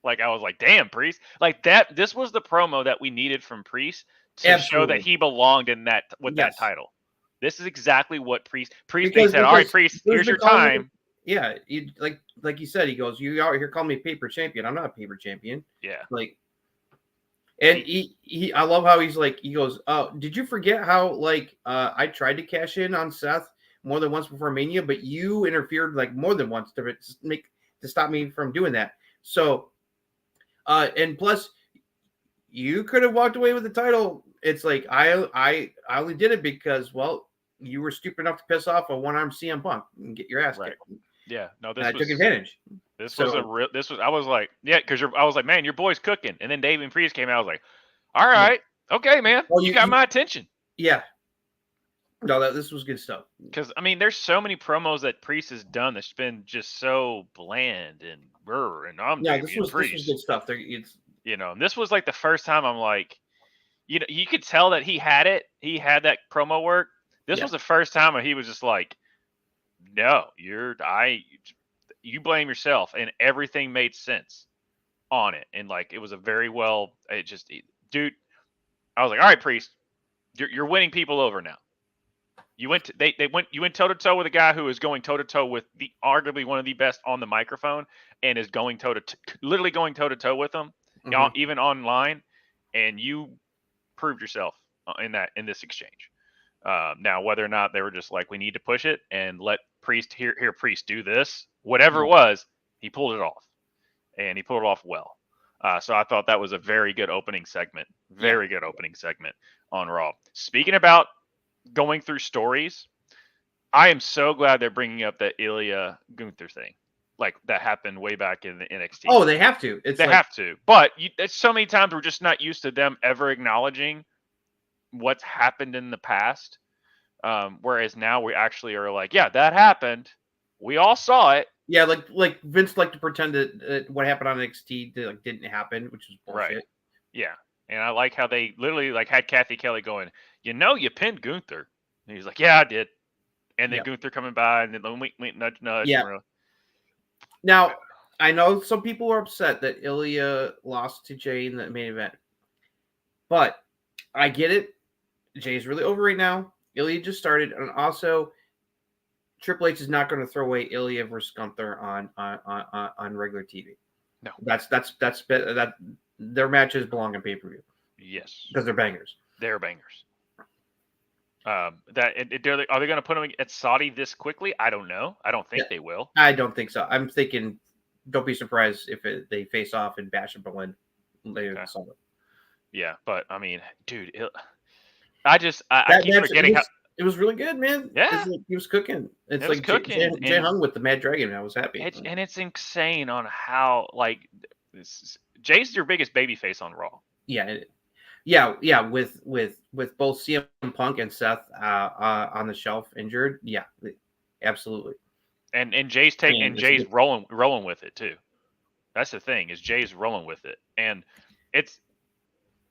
Like I was like, damn, Priest. Like that. This was the promo that we needed from Priest to show that he belonged in that that title. This is exactly what Priest. They said, all right, Priest, here's your time. Yeah, you like you said, he goes, you out here calling me paper champion. I'm not a paper champion. Yeah. Like, and he I love how he's like, he goes, oh, did you forget how like I tried to cash in on Seth more than once before Mania, but you interfered like more than once to stop me from doing that. So, and plus, you could have walked away with the title. It's like I only did it because, well, you were stupid enough to piss off a one-armed CM Punk and get your ass kicked. Yeah, no, I took advantage. I was like, yeah, because I was like, man, your boy's cooking. And then Damian Priest came out. I was like, all right, okay, man, you got my attention. Yeah. No, this was good stuff. Because I mean, there's so many promos that Priest has done that's been just so bland and this was good stuff. And this was like the first time I'm like, you could tell that he had it. He had that promo work. This was the first time where he was just like, no, you blame yourself, and everything made sense on it. And like, it was a very well, dude, I was like, all right, Priest, you're winning people over now. You went toe to toe with a guy who is going toe to toe with the arguably one of the best on the microphone and is going literally going toe to toe with them, even online, and you proved yourself in this exchange. Now, whether or not they were just like, we need to push it and let Priest Priest do this, whatever it was, he pulled it off, and he pulled it off well. So I thought that was a very good opening segment. Very good opening segment on Raw. Speaking about going through stories, I am so glad they're bringing up that Ilya Gunther thing, like that happened way back in the NXT. Oh, they have to. They have to. But so many times we're just not used to them ever acknowledging what's happened in the past. Whereas now we actually are like, yeah, that happened. We all saw it. Yeah, like Vince liked to pretend that what happened on NXT didn't happen, which is bullshit. Right. Yeah. And I like how they literally had Kathy Kelly going, you pinned Gunther. And he's like, yeah, I did. And then Gunther coming by and then wink, nudge, nudge. Yeah. Now, I know some people are upset that Ilya lost to Jay in the main event. But I get it. Jay's really over right now. Ilya just started. And also, Triple H is not going to throw away Ilya versus Gunther on regular TV. No. That's their matches belong on pay-per-view. Yes. Because they're bangers. They're bangers. Are they going to put them at Saudi this quickly? I don't know. I don't think they will. I don't think so. I'm thinking, don't be surprised if they face off in Bash in Berlin later this summer. Yeah, but I mean, dude, I keep forgetting how it was really good, man. Yeah, he was cooking. It's like cooking. Jay hung with the Mad Dragon. I was happy, and it's insane on how Jay's your biggest babyface on Raw. Yeah, with both CM Punk and Seth on the shelf injured. Yeah, absolutely. And Jay's Jay's rolling with it too. That's the thing, is Jay's rolling with it, and it's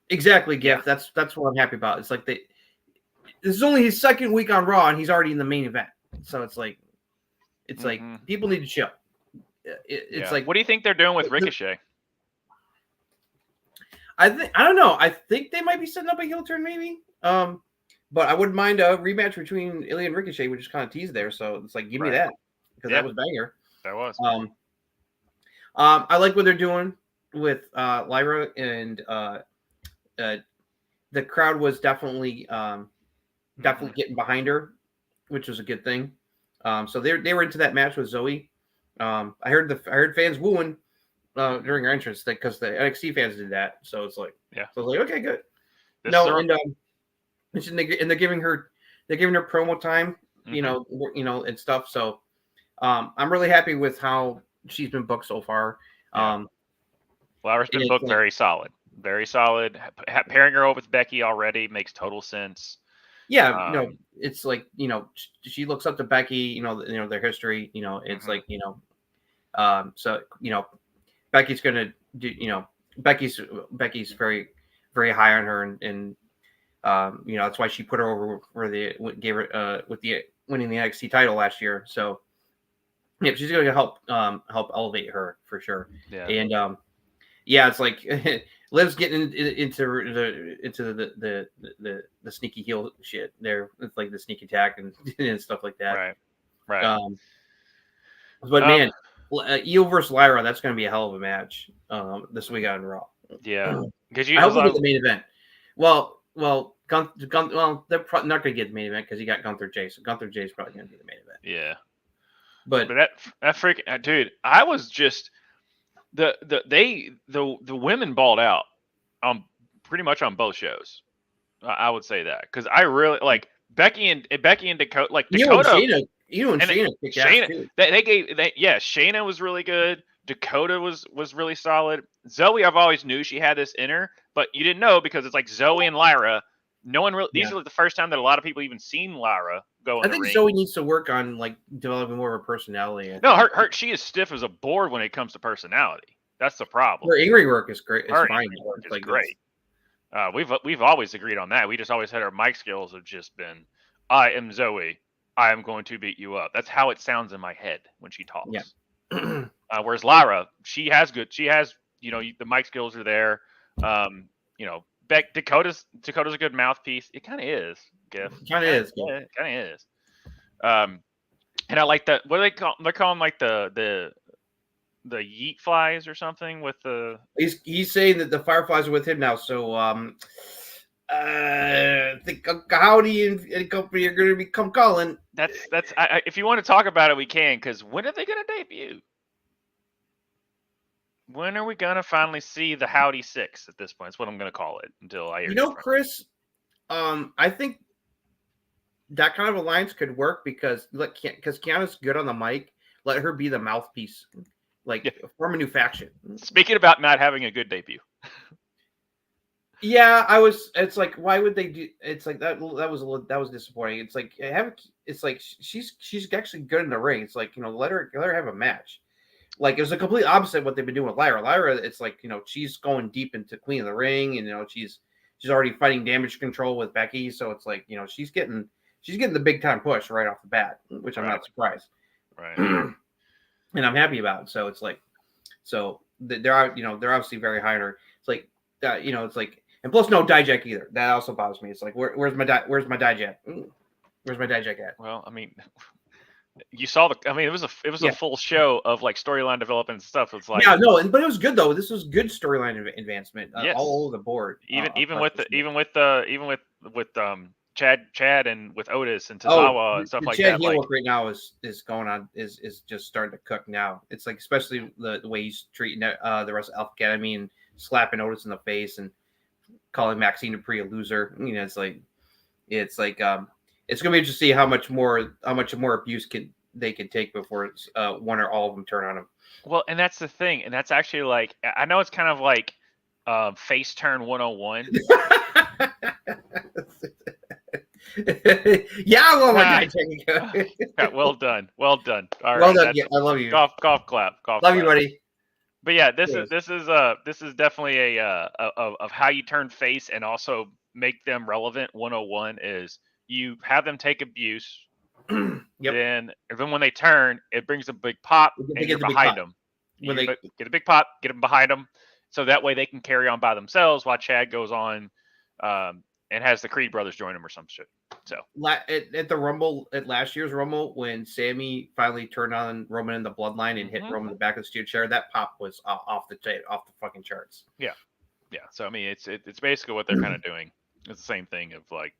exactly Giff. Yeah. That's what I'm happy about. It's like this is only his second week on Raw, and he's already in the main event. So it's like people need to chill. It's like, what do you think they're doing with Ricochet? I don't know. I think they might be setting up a heel turn, maybe. But I wouldn't mind a rematch between Ilya and Ricochet, which is kind of teased there. So it's like, give me that, because that was banger. That was. I like what they're doing with Lyra, and the crowd was definitely getting behind her, which was a good thing. So they were into that match with Zoe. I heard fans wooing during her entrance because the NXT fans did that. So it's like, So I was like, okay, good. And they're giving her promo time, you know, and stuff. So I'm really happy with how she's been booked so far. Lyra's been booked very solid. Very solid. Pairing her over with Becky already makes total sense. Yeah, it's like, she looks up to Becky, you know their history, it's like, so, Becky's gonna do, Becky's very, very high on her, and that's why she put her over gave her with the winning the NXT title last year. So yeah, she's gonna help elevate her for sure. Yeah. And it's like Liv's getting into the sneaky heel shit there. It's like the sneak attack and stuff like that. Right. But man, Io versus Lyra, that's going to be a hell of a match this week on Raw. Yeah, because I hope we get the main event. Well, they're not going to get the main event because you got Gunther Jay. So Gunther Jay's probably going to be the main event. Yeah, but that freak, dude, I was just the women balled out pretty much on both shows. I would say that, because I really like Becky and Dakota. Like Dakota, Shayna, Shayna was really good. Dakota was really solid. Zoe, I've always knew she had this in her, but you didn't know because it's like Zoe and Lyra. No one really. These are the first time that a lot of people even seen Lyra go. I think Zoe needs to work on like developing more of her personality. No, she is stiff as a board when it comes to personality. That's the problem. Her in-ring work is great. Her in-ring work is great. We've always agreed on that. We just always had our mic skills have just been, I am Zoe. I am going to beat you up. That's how it sounds in my head when she talks. Yeah. Whereas Lyra, she has the mic skills are there. Dakota's a good mouthpiece. It kind of is. gif. Kind of is. Yeah, it kind of is. And I like that. What do they call? They're calling like the yeet flies or something with the. He's saying that the Fireflies are with him now. So I think Howdy and company are going to become calling. That's. If you want to talk about it, we can. Because when are they going to debut? When are we going to finally see the Howdy Six at this point? That's what I'm going to call it until I hear different. Chris, I think that kind of alliance could work because Kiana's good on the mic. Let her be the mouthpiece. Form a new faction. Speaking about not having a good debut. Yeah, it's like, why would they do? It's like that was disappointing. It's like she's actually good in the ring. It's like, let her have a match. Like, it was a complete opposite of what they've been doing with Lyra. Lyra, it's like, she's going deep into Queen of the Ring, and she's already fighting damage control with Becky. So it's like, she's getting the big time push right off the bat, which I'm not surprised. Right. And I'm happy about it. So it's like, they're obviously very high on her. It's like, it's like, and plus no Dijak either. That also bothers me. It's like, where's my Dijak? Where's my Dijak at? Well, I mean, you saw it was a full show of like storyline development and stuff. It's like, yeah, no, but it was good though. This was good storyline advancement yes. all over the board. Even with Chad and with Otis and Tozawa and stuff like Chad that. Heel work right now is going on is just starting to cook now. It's like, especially the way he's treating the rest of Alpha Academy and slapping Otis in the face and calling Maxine Dupree a loser. It's like it's going to be interesting to see how much more abuse they can take before one or all of them turn on him. Well, and that's the thing, and that's actually like, I know it's kind of like face turn 101. Yeah, I love my Dijak. Well done. All right. Well done. Yeah, I love you. Golf clap. Love you, buddy. But yeah, this is definitely a of how you turn face and also make them relevant. 101 is you have them take abuse. Yep. Then when they turn, it brings a big pop, and you're behind them. You get a big pop, get them behind them, so that way they can carry on by themselves while Chad goes on and has the Creed brothers join him or some shit. So at the Rumble, at last year's Rumble, when Sammy finally turned on Roman in the Bloodline and hit Roman in the back of the steel chair, that pop was off the fucking charts. Yeah. So I mean, it's basically what they're kind of doing. It's the same thing of like,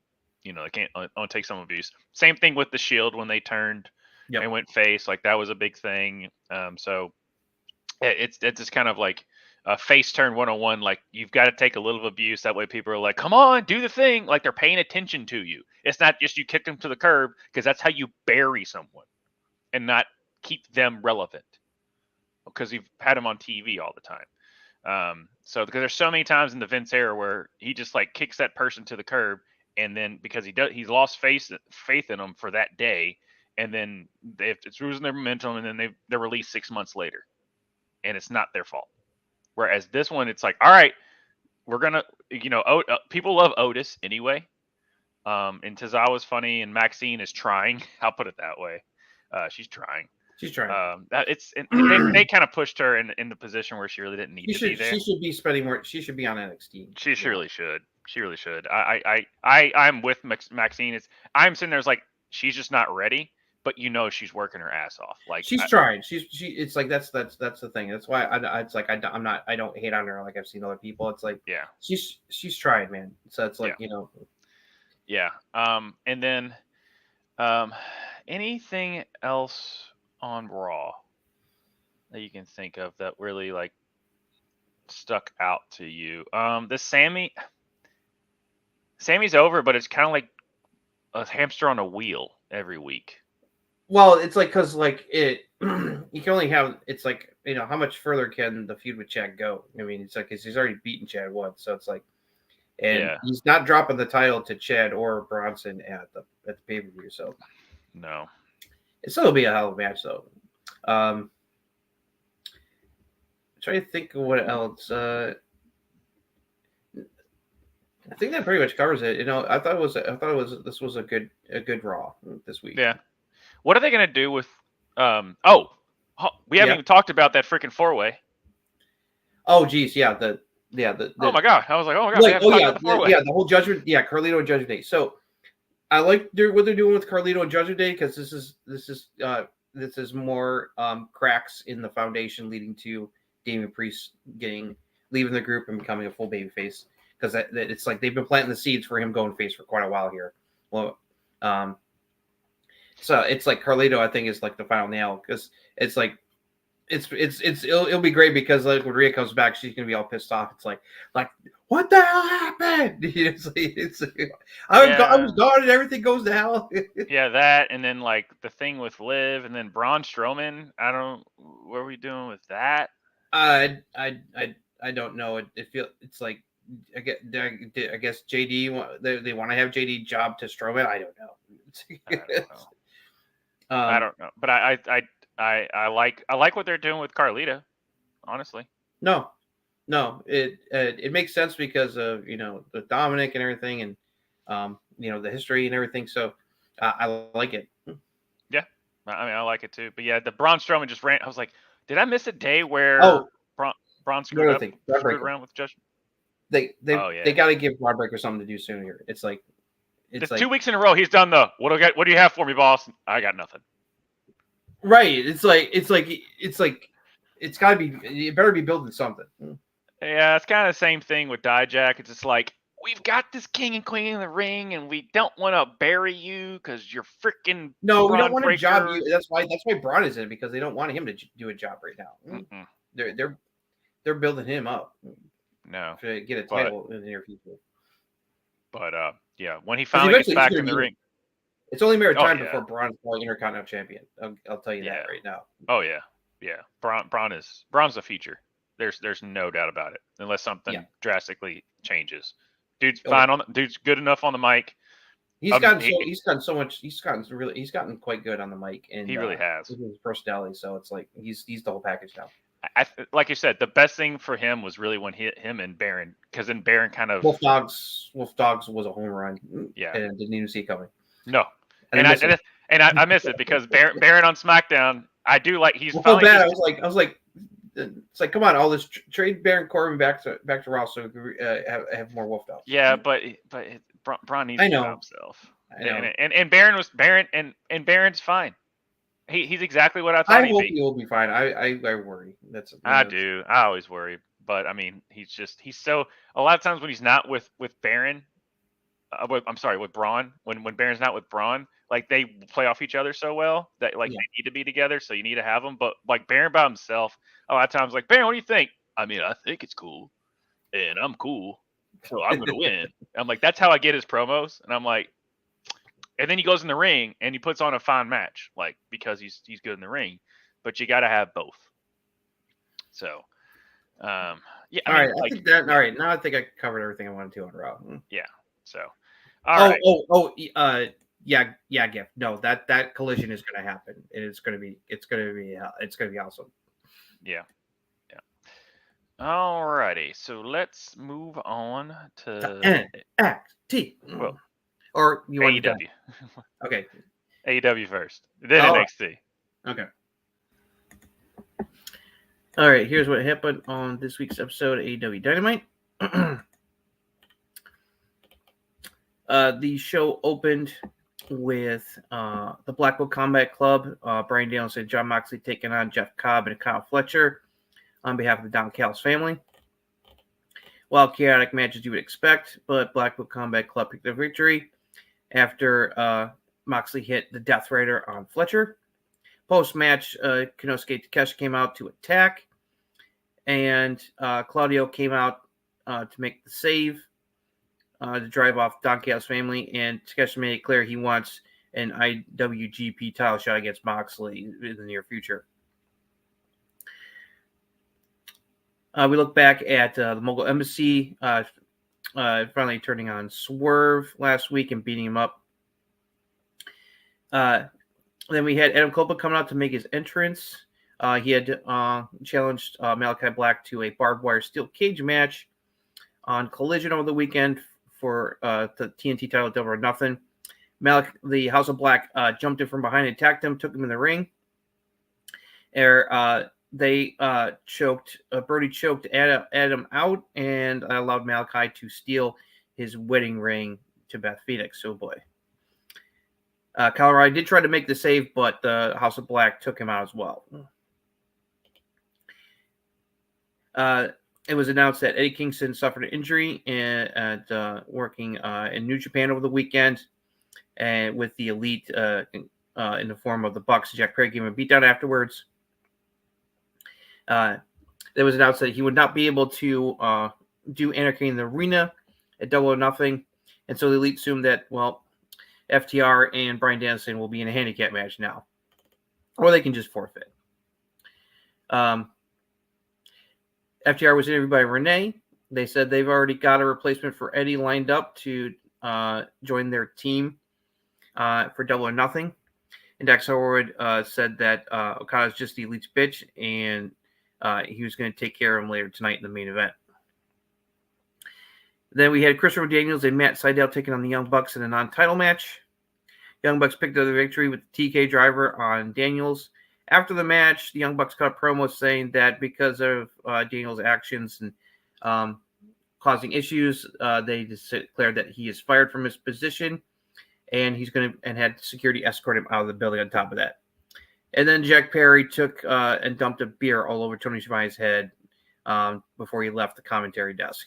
they can't take some abuse. Same thing with the Shield when they turned and went face. Like, that was a big thing. So it's just kind of like a face turn 101. Like, you've got to take a little abuse. That way people are like, come on, do the thing. Like, they're paying attention to you. It's not just you kick them to the curb, because that's how you bury someone and not keep them relevant, because you've had them on TV all the time. So because there's so many times in the Vince era where he just like kicks that person to the curb, and then because he's lost faith in them for that day, and then it's losing their momentum, and then they're released 6 months later, and it's not their fault. Whereas this one, it's like, all right, we're gonna, people love Otis anyway, and Tozawa's funny, and Maxine is trying. I'll put it that way. She's trying. She's trying. They kind of pushed her in the position where she really didn't need to be there. She should be spending more. She should be on NXT. She really should. She really should. I'm with Maxine. I'm sitting there, it's like, she's just not ready, but she's working her ass off. Like, she's trying. It's like that's the thing. That's why I don't hate on her like I've seen other people. It's like, yeah, she's trying, man. So it's like, Yeah. And then anything else on Raw that you can think of that really like stuck out to you? The Sammy's over, but it's kind of like a hamster on a wheel every week. Well, it's like, because like you can only have, it's like, how much further can the feud with Chad go? I mean, it's like, he's already beaten Chad once, so it's like, and he's not dropping the title to Chad or Bronson at the pay-per-view. So no, it's still gonna be a hell of a match though. Trying to think of what else. I think that pretty much covers it. I thought this was a good Raw this week. Yeah. What are they gonna do with? We haven't even talked about that freaking 4-way. Oh geez, yeah. Oh my god, I was like, oh my god. the whole Judgment. Yeah, Carlito and Judgment Day. So I like what they're doing with Carlito and Judgment Day because this is more cracks in the foundation leading to Damian Priest leaving the group and becoming a full babyface because it's like they've been planting the seeds for him going face for quite a while here. Well, so it's like Carlito I think is like the final nail because it's like it'll be great because like when Rhea comes back she's gonna be all pissed off. It's like what the hell happened? I was gone and everything goes to hell. Yeah, that and then like the thing with Liv and then Braun Strowman. What are we doing with that? I don't know. It's like I guess JD they want to have JD job to Strowman. I don't know. I don't know, but I like what they're doing with Carlita. Honestly, no, it makes sense because of the Dominic and everything, and the history and everything. So I like it. Yeah, I mean I like it too. But yeah, the Braun Strowman just ran. I was like, did I miss a day where Braun screwed around with Judgment? They got to give Braun Breaker something to do soon here. It's like 2 weeks in a row he's done the what do you have for me, boss? I got nothing. Right. It's gotta be. It better be building something. Yeah, it's kind of the same thing with Dijak. It's just like we've got this king and queen in the ring, and we don't want to bury you because you're freaking. No, we don't want to job you. That's why Braun is in it because they don't want him to do a job right now. Mm-mm. They're building him up. No, to get a title in the near future. But yeah, when he finally gets back in the ring, it's only a matter of time before Braun's the Intercontinental Champion. I'll tell you that right now. Oh yeah. Braun's the future. There's no doubt about it, unless something drastically changes. Dude's Dude's good enough on the mic. He's gotten quite good on the mic, and he really has with his personality. So it's like he's the whole package now. Like you said, the best thing for him was really when him and Baron, because then Baron kind of Wolf Dogs was a home run. Yeah, and didn't even see it coming. No, and I miss it because Baron on SmackDown. I do like he's. Well, bad. I was like, it's like, come on, all this trade Baron Corbin back to Raw so we could have more Wolf Dogs. Yeah, but Braun needs to do himself. I know. And Baron's fine. He's exactly what I thought he'd be. I hope he will be fine. I worry. I always worry, but I mean, he's so. A lot of times when he's not with Baron, with Braun. When Baron's not with Braun, like they play off each other so well that they need to be together. So you need to have them. But like Baron by himself, a lot of times like Baron, what do you think? I mean, I think it's cool, and I'm cool, so I'm gonna win. I'm like, that's how I get his promos, and I'm like. And then he goes in the ring and he puts on a fine match, like because he's good in the ring, but you got to have both. So, yeah. All right. All right. Now I think I covered everything I wanted to on Raw. Yeah. So. Yeah. Gift. No, that collision is going to happen, and it's going to be awesome. Yeah. All righty. So let's move on to NXT. Well. Or you want AEW. Okay. AEW first. Then NXT. Okay. All right. Here's what happened on this week's episode of AEW Dynamite. The show opened with the Blackpool Combat Club, Brian Danielson and Jon Moxley taking on Jeff Cobb and Kyle Fletcher on behalf of the Don Callis family. Well, chaotic match as you would expect, but Blackpool Combat Club picked the victory after Moxley hit the Death Rider on Fletcher. Post-match, Konosuke Takeshi came out to attack, and Claudio came out to make the save to drive off Don Callis' family, and Takeshi made it clear he wants an IWGP title shot against Moxley in the near future. We look back at the Mogul Embassy finally turning on Swerve last week and beating him up. Then we had Adam Cole coming out to make his entrance. He had challenged Malachi Black to a barbed wire steel cage match on Collision over the weekend for the TNT title Double or Nothing. The House of Black jumped in from behind and attacked him, took him in the ring. They choked. Brody choked Adam out and allowed Malachi to steal his wedding ring to Beth Phoenix. Oh boy! Colorado did try to make the save, but the House of Black took him out as well. It was announced that Eddie Kingston suffered an injury and working in New Japan over the weekend, and with the Elite in the form of the Bucks. Jack Perry gave him a beatdown afterwards. It was announced that he would not be able to do Anarchy in the Arena at Double or Nothing, and so the Elite assumed that, well, FTR and Bryan Danielson will be in a handicap match now, or they can just forfeit. FTR was interviewed by Renee. They said they've already got a replacement for Eddie lined up to join their team for Double or Nothing. And Dax Harwood said that Okada's just the Elite's bitch, and he was going to take care of him later tonight in the main event. Then we had Christopher Daniels and Matt Sydal taking on the Young Bucks in a non-title match. Young Bucks picked up the victory with the TK driver on Daniels. After the match, the Young Bucks cut a promo saying that because of Daniels' actions and causing issues, they declared that he is fired from his position, and he's going to and had security escort him out of the building on top of that. And then Jack Perry took and dumped a beer all over Tony Schiavone's head before he left the commentary desk.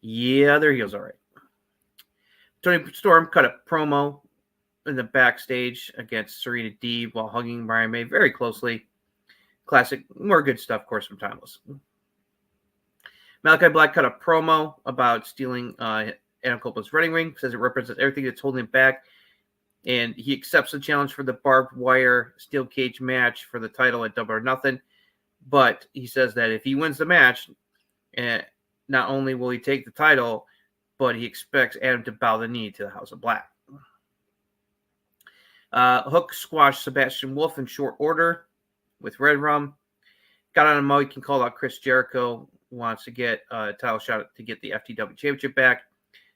Yeah, their heels all right. Tony Storm cut a promo in the backstage against Serena Deeb while hugging Brian May very closely. Classic, more good stuff, of course, from Timeless. Malachi Black cut a promo about stealing Adam Copeland's wedding ring, says it represents everything that's holding him back, and he accepts the challenge for the barbed wire steel cage match for the title at Double or Nothing, but he says that if he wins the match, not only will he take the title, but he expects Adam to bow the knee to the House of Black. Hook squashed Sebastian Wolf in short order with Red Rum. Got on a mic and called out Chris Jericho, wants to get a title shot to get the FTW Championship back.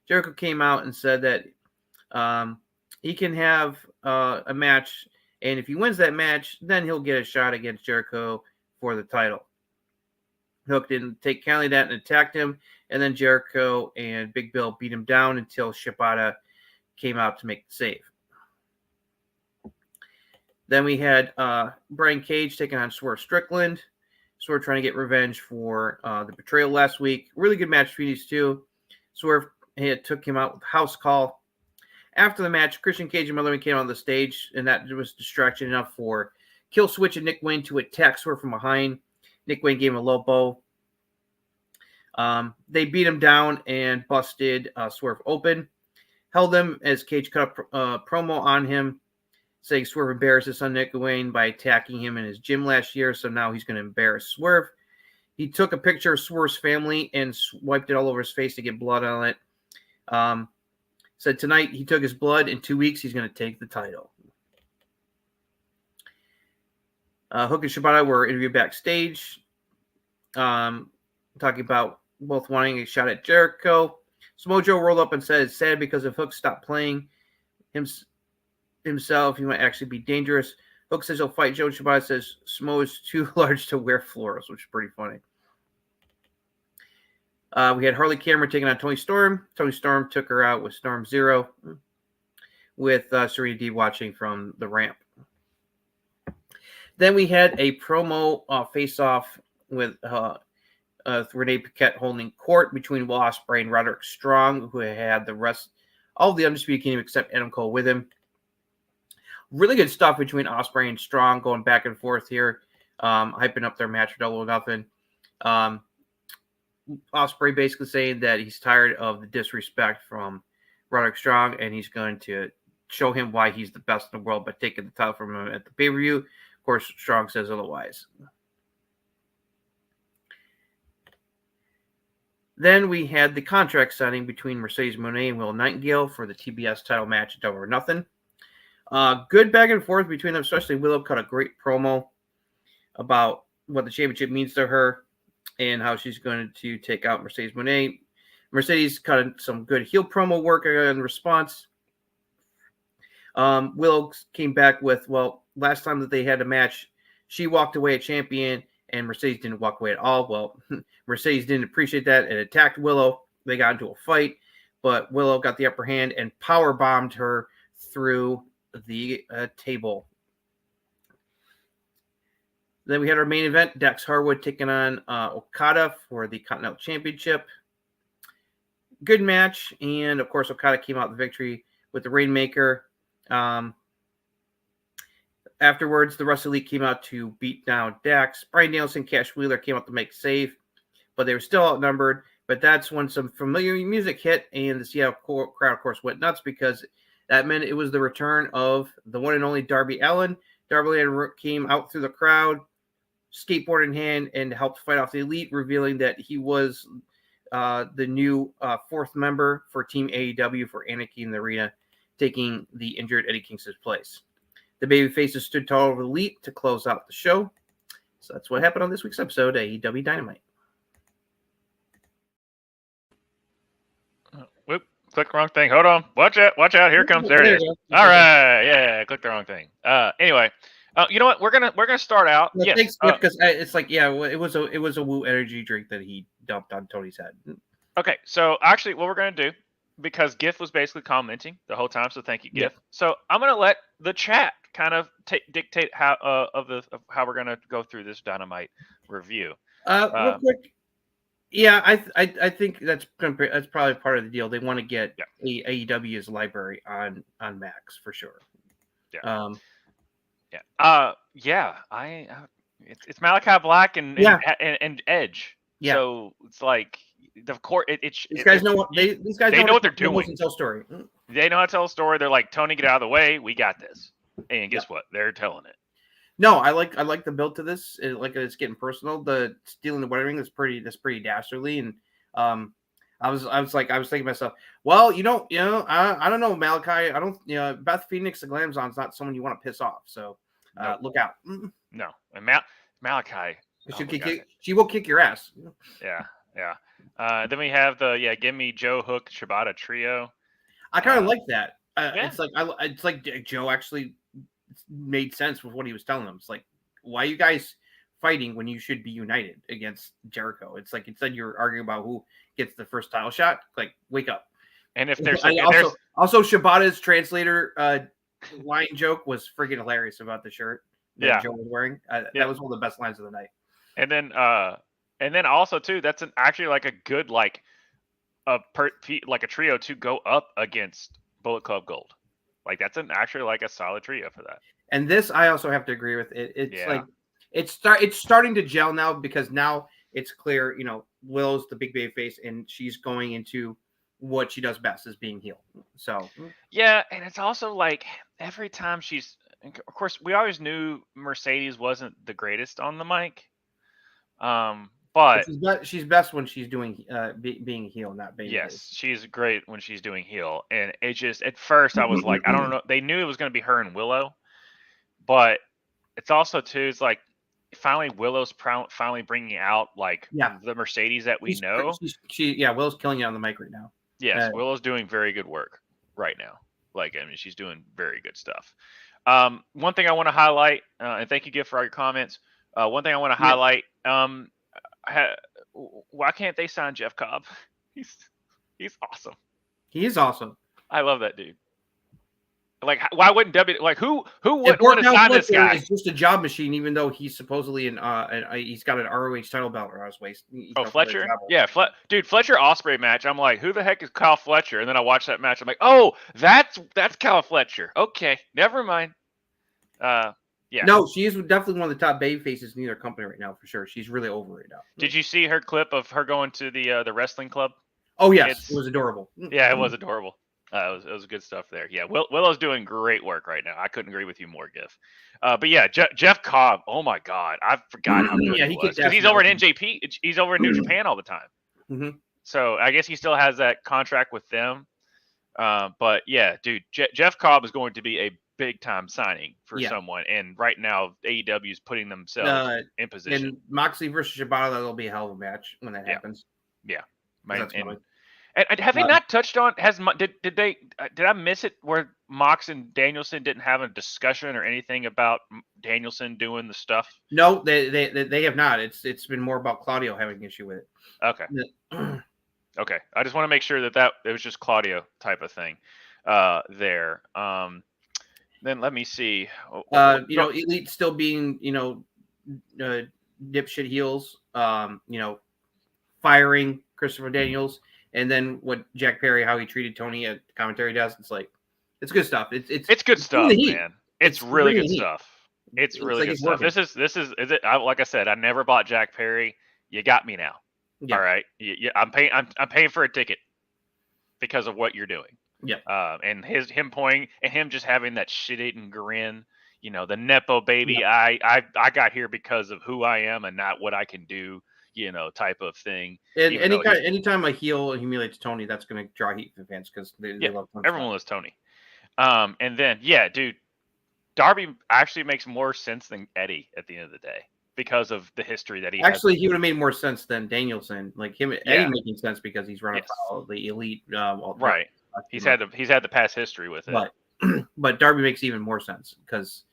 Jericho came out and said that he can have a match, and if he wins that match, then he'll get a shot against Jericho for the title. Hook didn't take kindly to that and attacked him, and then Jericho and Big Bill beat him down until Shibata came out to make the save. Then we had Brian Cage taking on Swerve Strickland. Swerve trying to get revenge for the betrayal last week. Really good match between these two. Swerve took him out with house call. After the match, Christian Cage and Motherman came on the stage, and that was distraction enough for Kill Switch and Nick Wayne to attack Swerve from behind. Nick Wayne gave him a low blow. They beat him down and busted Swerve open. Held him as Cage cut a promo on him, saying Swerve embarrassed his son Nick Wayne by attacking him in his gym last year, so now he's going to embarrass Swerve. He took a picture of Swerve's family and wiped it all over his face to get blood on it. Said tonight he took his blood. In 2 weeks, he's going to take the title. Hook and Shibata were interviewed backstage, talking about both wanting a shot at Jericho. Samoa Joe rolled up and said it's sad because if Hook stopped playing himself, he might actually be dangerous. Hook says he'll fight Joe. Shibata says Samoa is too large to wear florals, which is pretty funny. We had Harley Cameron taking on Tony Storm. Tony Storm took her out with Storm Zero, with Serena Deeb watching from the ramp. Then we had a promo face-off with Renee Paquette holding court between Will Ospreay and Roderick Strong, who had all the Undisputed Kingdom except Adam Cole with him. Really good stuff between Ospreay and Strong, going back and forth here, hyping up their match for Double or Nothing. Ospreay basically saying that he's tired of the disrespect from Roderick Strong, and he's going to show him why he's the best in the world by taking the title from him at the pay-per-view. Of course, Strong says otherwise. Then we had the contract signing between Mercedes Moné and Will Nightingale for the TBS title match at Double or Nothing. Good back and forth between them, especially Willow cut a great promo about what the championship means to her and how she's going to take out Mercedes Moné. Mercedes cut some good heel promo work in response. Willow came back with, well, last time that they had a match, she walked away a champion, and Mercedes didn't walk away at all. Well, Mercedes didn't appreciate that and attacked Willow. They got into a fight, but Willow got the upper hand and power bombed her through the table. Then we had our main event, Dax Harwood taking on Okada for the Continental Championship. Good match, and of course, Okada came out the victory with the Rainmaker. Afterwards, the Wrestle Elite came out to beat down Dax. Bryan Danielson, Cash Wheeler came out to make save, but they were still outnumbered. But that's when some familiar music hit, and the Seattle crowd, of course, went nuts because that meant it was the return of the one and only Darby Allin. Darby Allin came out through the crowd, skateboard in hand, and helped fight off the Elite, revealing that he was the new fourth member for Team AEW for Anarchy in the Arena, taking the injured Eddie Kingston's place. The babyfaces stood tall over the Elite to close out the show. So that's what happened on this week's episode of AEW Dynamite. Whoop, click the wrong thing. Hold on. Watch out. Here it comes. There it is. All right. Yeah, click the wrong thing. Anyway, you know what? We're gonna start out. Well, yes. Thanks, because it's like, yeah, it was a Woo energy drink that he dumped on Tony's head. Okay, so actually, what we're gonna do, because GIF was basically commenting the whole time, so thank you, GIF. Yeah. So I'm gonna let the chat kind of dictate how of how we're gonna go through this Dynamite review. Real quick, yeah, I think that's probably part of the deal. They want to get AEW's library on Max for sure. Yeah. It's Malachi Black and Edge. Yeah. So it's like the court. These guys know what they know what they're doing. Tell story. They know how to tell a story. They're like, Tony, get out of the way. We got this. And guess what? They're telling it. No, I like the build to this. It's getting personal. The stealing the wedding ring is pretty dastardly, and I was thinking to myself, well, I don't know, Malachi. I don't, Beth Phoenix, the Glamzon's not someone you want to piss off. So look out. No, and Malachi. She will kick your ass. Yeah. Then we have the give me Joe Hook Shibata trio. I kind of like that. It's like Joe actually made sense with what he was telling them. It's like, why are you guys fighting when you should be united against Jericho? It's like instead you're arguing about who gets the first title shot. Like, wake up. And if there's also Shibata's translator line joke was freaking hilarious about the shirt that Joe was wearing. That was one of the best lines of the night. And then also too, that's actually like a good a trio to go up against Bullet Club Gold. Like that's actually like a solid trio for that. And this I also have to agree with. It's starting to gel now because now it's clear, Willow's the big baby face and she's going into what she does best is being heel. So yeah, and it's also like every time of course we always knew Mercedes wasn't the greatest on the mic. But she's best when she's doing being heel, not being. Yes, she's great when she's doing heel, and it just at first I was like, I don't know. They knew it was going to be her and Willow, but it's also too. It's like finally Willow's finally bringing out the Mercedes that we know. Willow's killing it on the mic right now. Yes, Willow's doing very good work right now. She's doing very good stuff. One thing I want to highlight, and thank you, Giff, for all your comments. One thing I want to highlight. Why can't they sign Jeff Cobb? He's awesome. He is awesome. I love that dude. Like, why wouldn't who wouldn't want to sign this guy? He's just a job machine, even though he's supposedly he's got an ROH title belt around his waist. Fletcher? Yeah, dude, Fletcher Ospreay match. I'm like, who the heck is Kyle Fletcher? And then I watch that match. I'm like, oh, that's Kyle Fletcher. Okay, never mind. Yeah. No, she is definitely one of the top baby faces in either company right now for sure. She's really over right now. Did you see her clip of her going to the wrestling club? Oh yes, it was adorable. Yeah, it was adorable. It was good stuff there. Yeah, Willow's doing great work right now. I couldn't agree with you more, Giff. But yeah, Jeff Cobb. Oh my God, I forgot how good he was because he's over at NJP. He's over in New Japan all the time. Mm-hmm. So I guess he still has that contract with them. But yeah, dude, Jeff Cobb is going to be a big time signing for someone, and right now AEW is putting themselves in position. And Moxley versus Shibata, that'll be a hell of a match when that happens. Yeah, and have they not touched on? Did I miss it where Mox and Danielson didn't have a discussion or anything about Danielson doing the stuff? No, they have not. It's been more about Claudio having an issue with it. Okay. Okay, I just want to make sure that it was just Claudio type of thing. there. Then let me see. Elite still being, dipshit heels, firing Christopher Daniels, and then what Jack Perry, how he treated Tony at commentary desk. It's like, it's good stuff. It's good stuff, man. It's really good stuff. It's really like good it's stuff. working. This is it. Like I said, I never bought Jack Perry. You got me now. Yeah. All right. I'm paying for a ticket because of what you're doing. Yeah. And him pointing and him just having that shit-eating grin. The Nepo baby. Yeah. I got here because of who I am and not what I can do. Type of thing. And anytime a heel humiliates Tony, that's going to draw heat from fans because they love Tony. Everyone loves Tony. And then dude, Darby actually makes more sense than Eddie at the end of the day because of the history that he has. Actually, he would have made more sense than Danielson. Like him, Eddie making sense because he's running foul the Elite. Right. He's had the past history with it. But Darby makes even more sense because,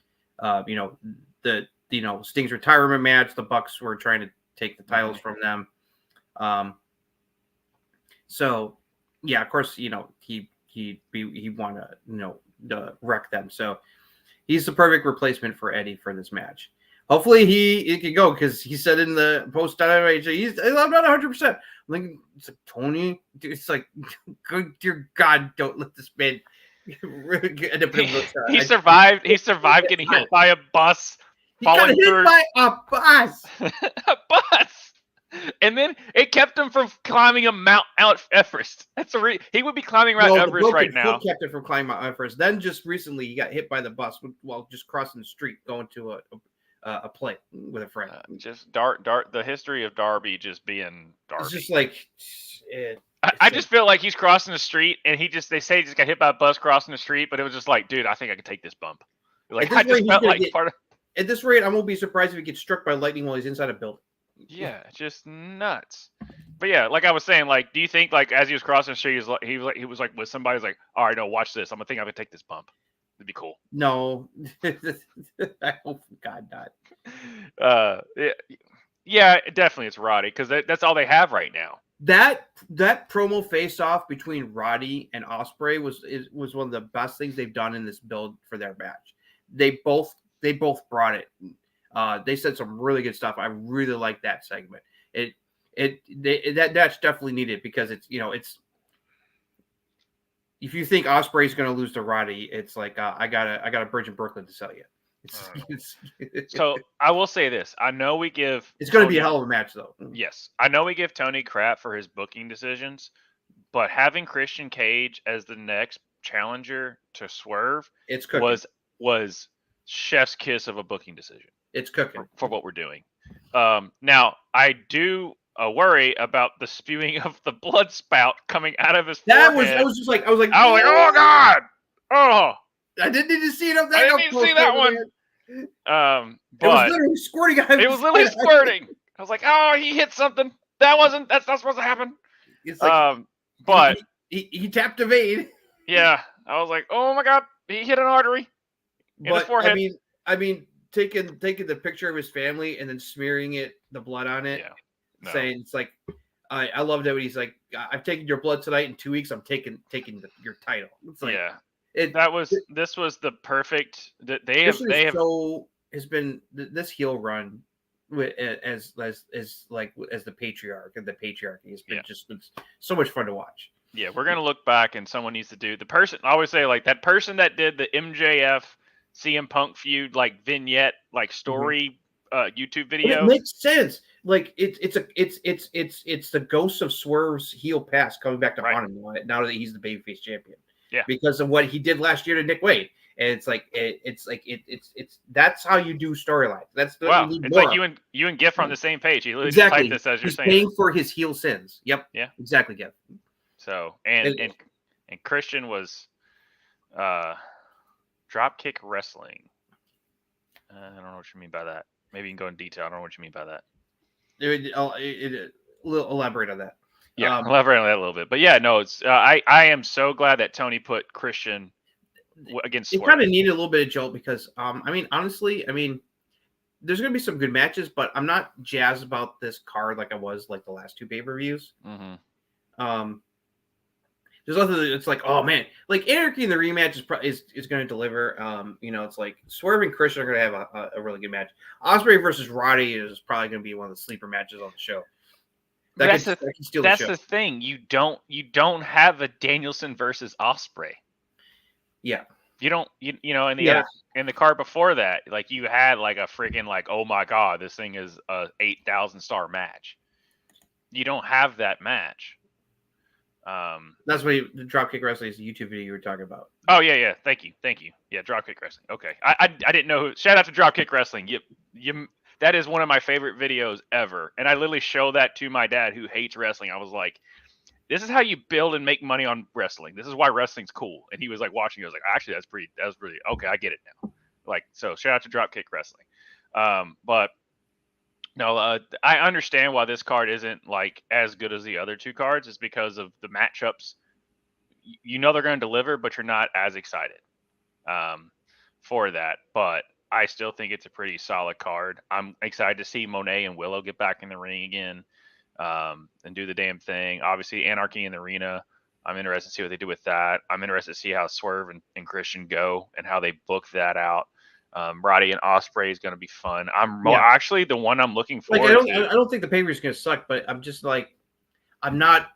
Sting's retirement match, the Bucks were trying to take the titles from them. So yeah, of course, he want to wreck them. So he's the perfect replacement for Eddie for this match. Hopefully he can go because he said in the post I'm not 100%. Like, it's like, Tony, dude, it's like, good dear God, don't let this man end up in a He survived getting hit by a bus. He got hit by a bus. A bus. And then it kept him from climbing a Mount Everest. He would be climbing Mount Everest right now. Kept him from climbing Mount Everest. Then just recently he got hit by the bus while just crossing the street going to a play with a friend. Just the history of Darby just being Darby. It's just like I just feel like he's crossing the street and they say he just got hit by a bus crossing the street, but it was just like, dude, I think I could take this bump. Like I just felt like part of. At this rate, I won't be surprised if he gets struck by lightning while he's inside a building. Yeah, just nuts. But yeah, like I was saying, like, do you think like as he was crossing the street, he was like with somebody, he's like, all right, no, watch this. I'm gonna think I could take this bump. It'd be cool. No, I hope God not. Yeah, definitely it's Roddy because that's all they have right now. That promo face off between Roddy and Ospreay was one of the best things they've done in this build for their match. They both brought it. They said some really good stuff. I really like that segment. That's definitely needed because it's if you think Ospreay's going to lose to Roddy, it's like I got a bridge in Brooklyn to sell you. So I will say this: I know we give it's going to be a hell of a match, though. Yes, I know we give Tony crap for his booking decisions, but having Christian Cage as the next challenger to Swerve was chef's kiss of a booking decision. It's cooking for what we're doing. Now I do worry about the spewing of the blood spout coming out of his forehead. I was like, oh God, oh, I didn't need to see it up there. I didn't need to see that one. But it was literally squirting. It was literally squirting. I was like, oh, he hit something. That's not supposed to happen. It's like, but he tapped a vein. Yeah, I was like, oh my God, he hit an artery in the forehead. I mean, taking the picture of his family and then smearing the blood on it, saying it's like, I loved it when he's like, I've taken your blood tonight. In 2 weeks, I'm taking your title. It's like, this was the perfect. This heel run as the patriarch and the patriarchy has been just so much fun to watch. Yeah, we're gonna look back and someone needs to do the person. I always say like that person that did the MJF CM Punk feud like vignette like story YouTube video. It makes sense. Like it's the ghost of Swerve's heel past coming back to haunt him now that he's the babyface champion. Yeah, because of what he did last year to Nick Wade, and it's that's how you do storylines. That's it's like you and Giff are on the same page. He literally exactly. typed this as you're he's saying. Paying for his heel sins. Yep. Yeah. Exactly, Giff. So and Christian was dropkick wrestling. I don't know what you mean by that. Maybe you can go in detail. I don't know what you mean by that. Elaborate on that. Yeah, elaborate on that a little bit. But yeah, no, it's I am so glad that Tony put Christian against Swerve. It kind of needed a little bit of jolt because honestly, there's gonna be some good matches, but I'm not jazzed about this card like I was like the last two pay-per-views. Mm-hmm. There's nothing it's like, oh man, like Anarchy in the rematch is going to deliver. It's like Swerve and Christian are going to have a really good match. Ospreay versus Roddy is probably going to be one of the sleeper matches on the show. That's the thing. You don't have a Danielson versus Ospreay. Yeah. You don't in the card before that, like you had like a freaking like, oh my god, this thing is a 8,000 star match. You don't have that match. That's what the Dropkick Wrestling is the YouTube video you were talking about. Oh yeah. Thank you. Yeah, Dropkick Wrestling. Okay. I didn't know who. Shout out to Dropkick Wrestling. You that is one of my favorite videos ever. And I literally show that to my dad who hates wrestling. I was like, this is how you build and make money on wrestling. This is why wrestling's cool. And he was like watching. He was like, actually, that's really okay. I get it now. Like, so shout out to Dropkick Wrestling. But no, I understand why this card isn't like as good as the other two cards. Is because of the matchups. You know they're going to deliver, but you're not as excited for that. But I still think it's a pretty solid card. I'm excited to see Monet and Willow get back in the ring again. And do the damn thing. Obviously, Anarchy in the arena. I'm interested to see what they do with that. I'm interested to see how Swerve and Christian go and how they book that out. Roddy and Ospreay is going to be fun. Actually the one I'm looking forward to. I don't think the pay-per-view is going to suck, but I'm just like, I'm not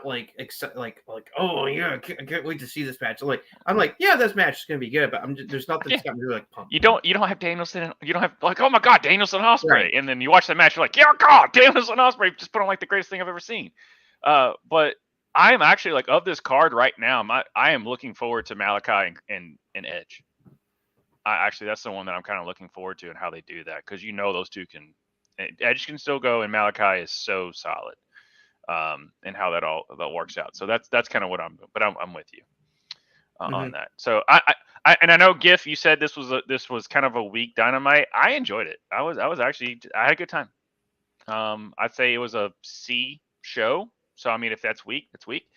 like excited, like oh yeah, I can't wait to see this match. I'm like yeah, this match is going to be good, but there's nothing that's got me really like pumped. You don't have Danielson. You don't have like, oh my god, Danielson and Ospreay, right. And then you watch that match, you're like, yeah, god, Danielson and Ospreay just put on like the greatest thing I've ever seen. But I am actually like of this card right now. I am looking forward to Malachi and Edge. Actually, that's the one that I'm kind of looking forward to and how they do that, because those two can. Edge can still go, and Malachi is so solid. And how that works out. So that's kind of what I'm with you on that. So I know GIF, you said this was kind of a weak Dynamite. I enjoyed it. I had a good time. I'd say it was a C show. So I mean, if that's weak, that's weak.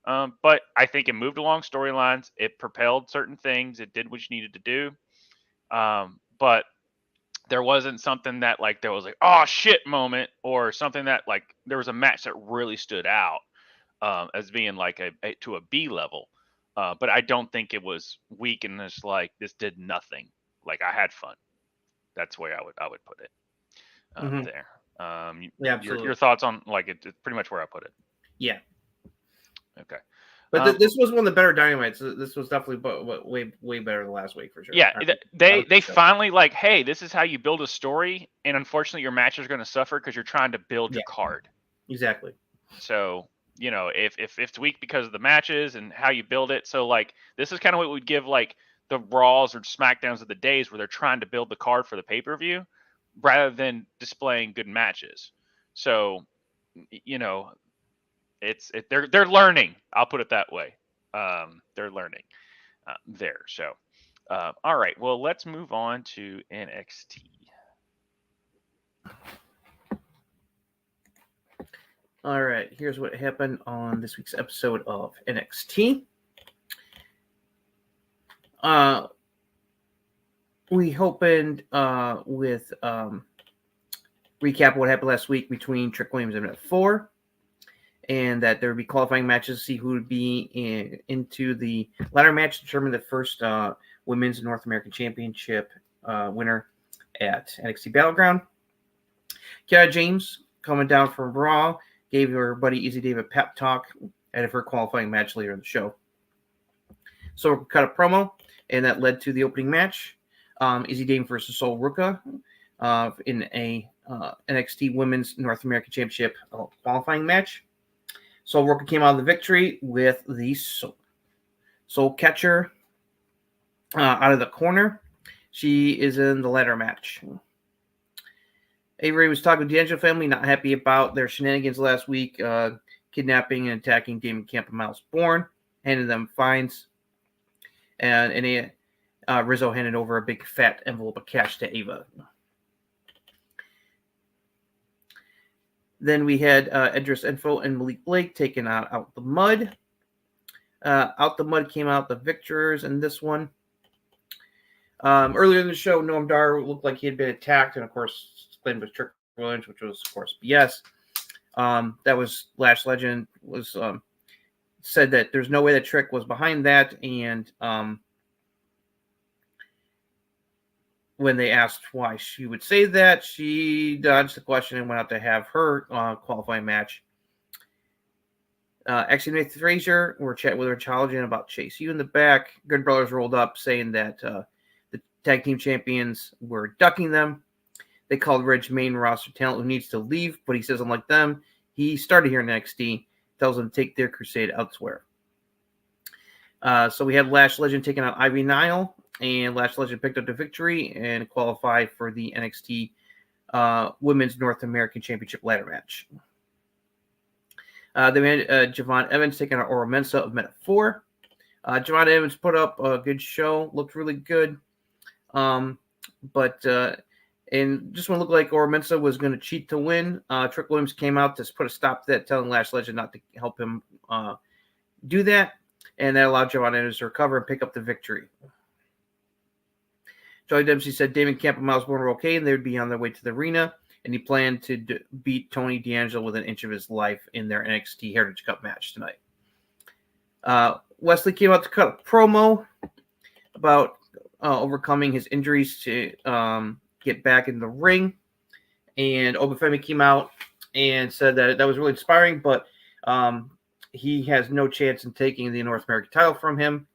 But I think it moved along storylines. It propelled certain things. It did what you needed to do. But there wasn't something that like there was like, oh shit moment, or something that like there was a match that really stood out as being like to a B level. But I don't think it was weak and just like this did nothing. Like I had fun. That's the way I would put it there. Yeah, your thoughts on like it's pretty much where I put it. Yeah. Okay. But this was one of the better Dynamites. This was definitely way better than last week for sure. Yeah, they finally like, hey, this is how you build a story, and unfortunately, your match is going to suffer because you're trying to build your card. Exactly. So if it's weak because of the matches and how you build it, so like this is kind of what we'd give like the Raws or Smackdowns of the days where they're trying to build the card for the pay-per-view rather than displaying good matches. So they're learning. I'll put it that way. They're learning there. So, all right. Well, let's move on to NXT. All right. Here's what happened on this week's episode of NXT. We opened with recap what happened last week between Trick Williams and F4. And that there would be qualifying matches to see who would be into the ladder match to determine the first Women's North American Championship winner at NXT Battleground. Kiara James, coming down from Raw, gave her buddy Easy Dave a pep talk ahead of her qualifying match later in the show. So we cut a promo, and that led to the opening match. Easy Dave versus Sol Ruckus in a NXT Women's North American Championship qualifying match. Sol Ruckus came out of the victory with the Soul Catcher out of the corner. She is in the ladder match. Avery was talking with the D'Angelo family, not happy about their shenanigans last week, kidnapping and attacking Damon Camp and Miles Bourne, handed them fines. And Rizzo handed over a big fat envelope of cash to Ava. Then we had Edris Enfield and Malik Blake taking out the Mud. Out the Mud came out the victors in this one. Earlier in the show, Noam Dar looked like he had been attacked, and of course, claimed with Trick Williams, which was, of course, BS. That was Lash Legend was said that there's no way that Trick was behind that, and when they asked why she would say that, she dodged the question and went out to have her qualifying match. Actually, Nathan Frazier, we're chatting with her Challenging about Chase U in the back. Good Brothers rolled up saying that the tag team champions were ducking them. They called Ridge main roster talent who needs to leave, but he says, unlike them, he started here in NXT, tells them to take their crusade elsewhere. So we had Lash Legend taking on Ivy Nile, and Lash Legend picked up the victory and qualified for the NXT Women's North American Championship ladder match. They had Javon Evans taking on Oro Mensa of Meta 4. Javon Evans put up a good show, looked really good. But just when it looked like Oro Mensa was going to cheat to win, Trick Williams came out to put a stop to that, telling Lash Legend not to help him do that. And that allowed Javon Evans to recover and pick up the victory. Charlie Dempsey said Damon Camp and Miles Bourne were okay, and they would be on their way to the arena. And he planned to beat Tony D'Angelo with an inch of his life in their NXT Heritage Cup match tonight. Wesley came out to cut a promo about overcoming his injuries to get back in the ring. And Obafemi came out and said that was really inspiring, but he has no chance in taking the North American title from him.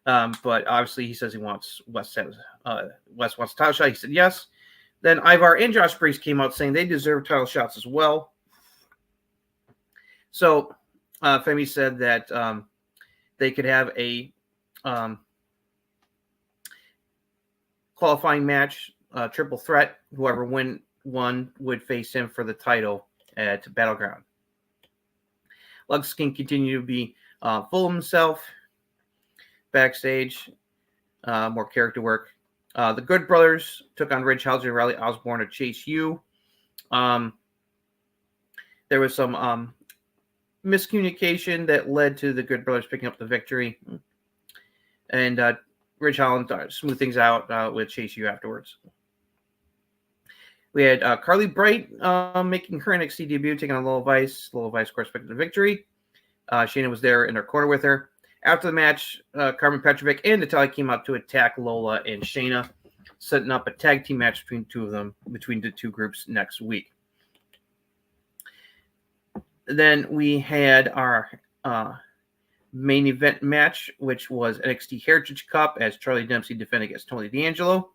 But obviously he says he wants West wants a title shot. He said yes. Then Ivar and Josh Briggs came out saying they deserve title shots as well. So Femi said that they could have a qualifying match, triple threat. Whoever won would face him for the title at Battleground. Lux can continue to be full of himself backstage, more character work. The Good Brothers took on Ridge Hauser and Riley Osborne to Chase U. There was some miscommunication that led to the Good Brothers picking up the victory. And Ridge Holland smoothed things out with Chase U afterwards. We had Carly Bright making her NXT debut, taking on Lola Vice. Lola Vice, of course, picked up the victory. Shayna was there in her corner with her. After the match, Carmen Petrovic and Natalia came out to attack Lola and Shayna, setting up a tag team match between the two groups next week. Then we had our main event match, which was NXT Heritage Cup, as Charlie Dempsey defended against Tony D'Angelo.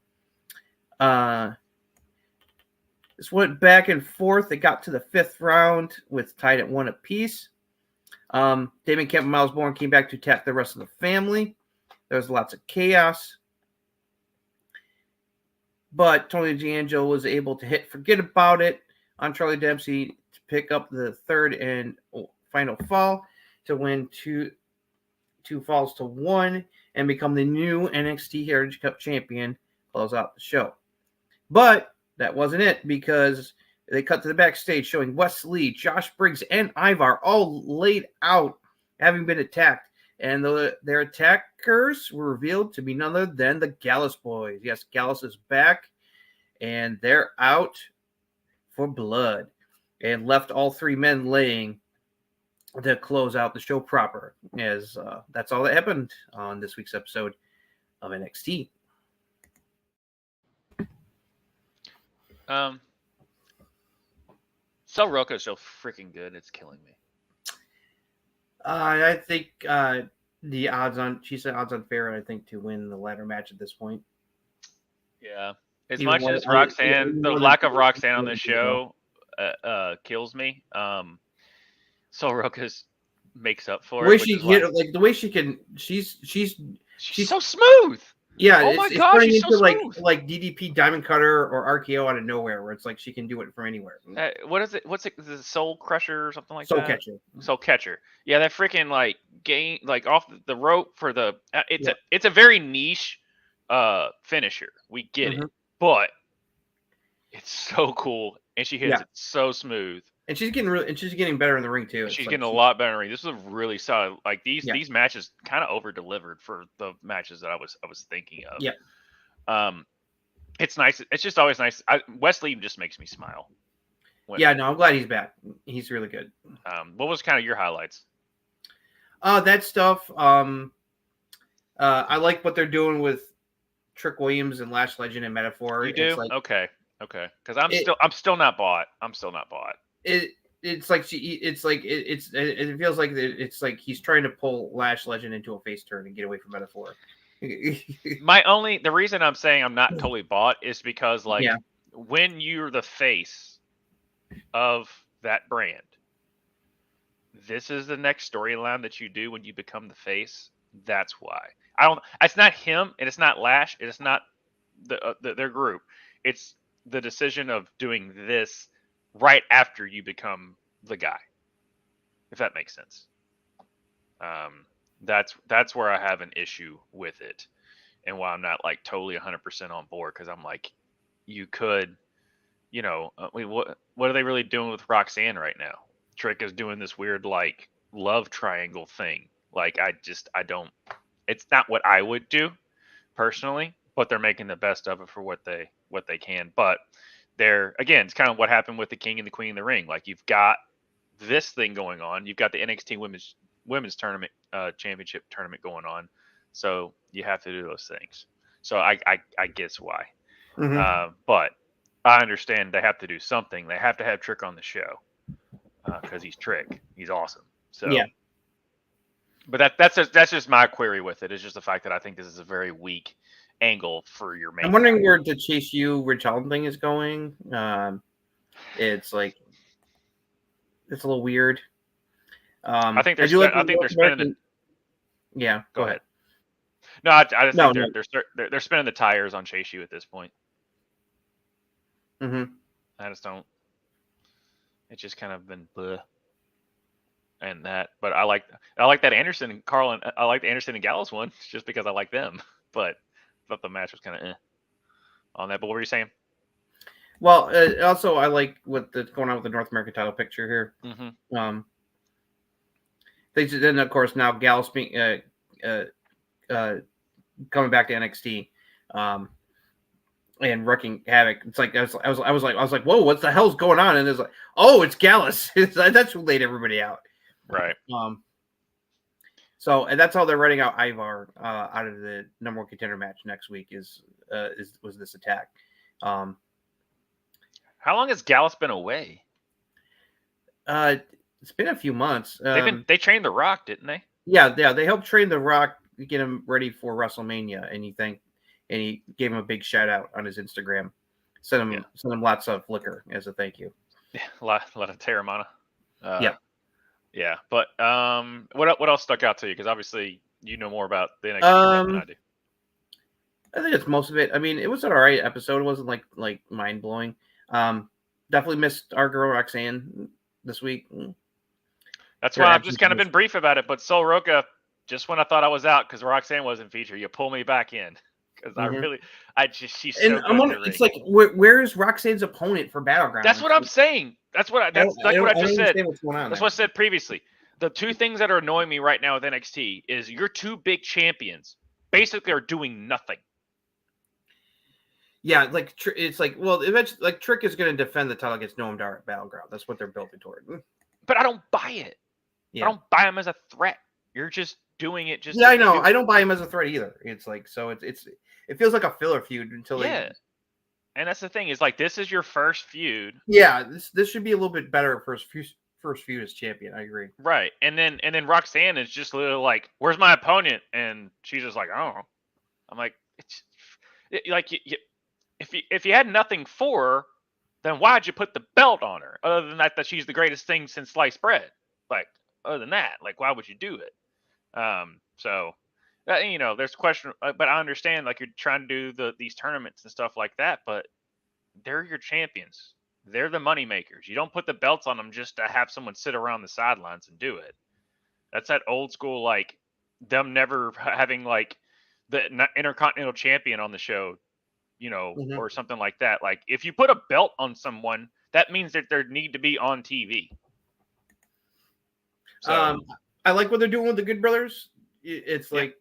This went back and forth. It got to the 5th round with tied at 1 apiece. Damon Camp and Miles Bourne came back to attack the rest of the family. There was lots of chaos. But Tony D'Angelo was able to hit forget about it on Charlie Dempsey to pick up the 3rd and final fall to win two falls to 1 and become the new NXT Heritage Cup champion, close out the show. But that wasn't it, because they cut to the backstage showing Wes Lee, Josh Briggs, and Ivar all laid out, having been attacked. And their attackers were revealed to be none other than the Gallus boys. Yes, Gallus is back, and they're out for blood. And left all 3 men laying to close out the show proper. As that's all that happened on this week's episode of NXT. So Ruckus so freaking good, it's killing me. I think the odds on fair, I think, to win the ladder match at this point. Yeah. As much as Roxanne, the lack of Roxanne on this show kills me. So Ruckus makes up for it. The way she can, she's so smooth. Yeah, oh my gosh, she's so smooth. like DDP Diamond Cutter or RKO out of nowhere, where it's like she can do it from anywhere. What is it? What's it? The Soul Crusher or something like Soul that? Catcher. Soul Catcher. Yeah, that freaking off the rope for the. It's a very niche finisher. We get it, but it's so cool, and she hits it so smooth. And she's getting better in the ring too. She's getting a lot better in the ring. This is a really solid. Like these matches kind of over delivered for the matches that I was thinking of. Yeah. It's nice. It's just always nice. Wesley just makes me smile. I'm glad he's back. He's really good. What was kind of your highlights? That stuff. I like what they're doing with Trick Williams and Lash Legend and Metaphor. You It's do? like Okay. Because it, I'm still not bought. I'm still not bought. it's like it feels like it's like he's trying to pull Lash Legend into a face turn and get away from Metaphor. The reason I'm saying I'm not totally bought is because Yeah. when you're the face of that brand, this is the next storyline that you do when you become the face. That's why. It's not him, and it's not Lash, and it's not their group. It's the decision of doing this right after you become the guy. If that makes sense. That's where I have an issue with it, and why I'm not like totally 100% on board, because I'm like, you could, what are they really doing with Roxanne right now? Trick is doing this weird like love triangle thing. Like I don't. It's not what I would do personally, but they're making the best of it for what they can. But it's kind of what happened with the King and the Queen of the Ring. Like, you've got this thing going on. You've got the NXT women's tournament championship tournament going on. So you have to do those things. So I guess why. Mhm. But I understand they have to do something. They have to have Trick on the show because he's Trick. He's awesome. So Yeah. But that's just my query with it. Is just the fact that I think this is a very weak angle for your main. I'm wondering guy. where the Chase U Rich Holland thing is going. It's like it's a little weird. I think they're spinning. Yeah, go ahead. No, I just No, think they're spinning the tires on Chase U at this point. Mm-hmm. I just don't. It's just kind of been bleh. And that, but I like that Anderson and Carl, and I like the Anderson and Gallows one just because I like them. But I thought the match was kind of on that. But what were you saying? Well, also I like what's going on with the North American title picture here. Mm-hmm. Then of course now Gallows being coming back to NXT, and wrecking havoc. It's like I was like, whoa, what the hell's going on? And it's like, oh, it's Gallus. That's who laid everybody out. Right. So, and that's how they're running out Ivar out of the number one contender match next week was this attack. How long has Gallus been away? It's been a few months. They trained The Rock, didn't they? Yeah. They helped train The Rock, get him ready for WrestleMania, and he gave him a big shout out on his Instagram. Sent him lots of liquor as a thank you. Yeah, a lot of Terramana. Yeah. Yeah, but what else stuck out to you? Because obviously you know more about the NXT than I do. I think it's most of it. I mean, it was an alright episode. It wasn't like mind blowing. Definitely missed our girl Roxanne this week. That's why I've just kind of been brief about it. But Sol Roca, just when I thought I was out because Roxanne wasn't featured, you pull me back in because she's so good. I'm wondering, it's like where is Roxanne's opponent for Battleground? That's what I'm saying. That's what I just said. What's going on that's what I said previously. The two things that are annoying me right now with NXT is your two big champions basically are doing nothing. Yeah, like it's like, well, eventually, like Trick is going to defend the title against Noam Dar at Battleground. That's what they're building toward. But I don't buy it. Yeah. I don't buy him as a threat. You're just doing it. I know. I don't buy him as a threat either. It's like, so it feels like a filler feud until And that's the thing is like, this is your first feud. Yeah, this should be a little bit better first feud as champion. I agree. Right, and then Roxanne is just literally like, "Where's my opponent?" And she's just like, "I don't know." I'm like, if you had nothing for her, then why'd you put the belt on her? Other than that she's the greatest thing since sliced bread. Like, other than that, like, why would you do it? So, there's a question, but I understand, like, you're trying to do these tournaments and stuff like that, but they're your champions. They're the money makers. You don't put the belts on them just to have someone sit around the sidelines and do it. That's that old school, like, them never having, like, the Intercontinental Champion on the show, or something like that. Like, if you put a belt on someone, that means that they need to be on TV. So, I like what they're doing with the Good Brothers. It's like,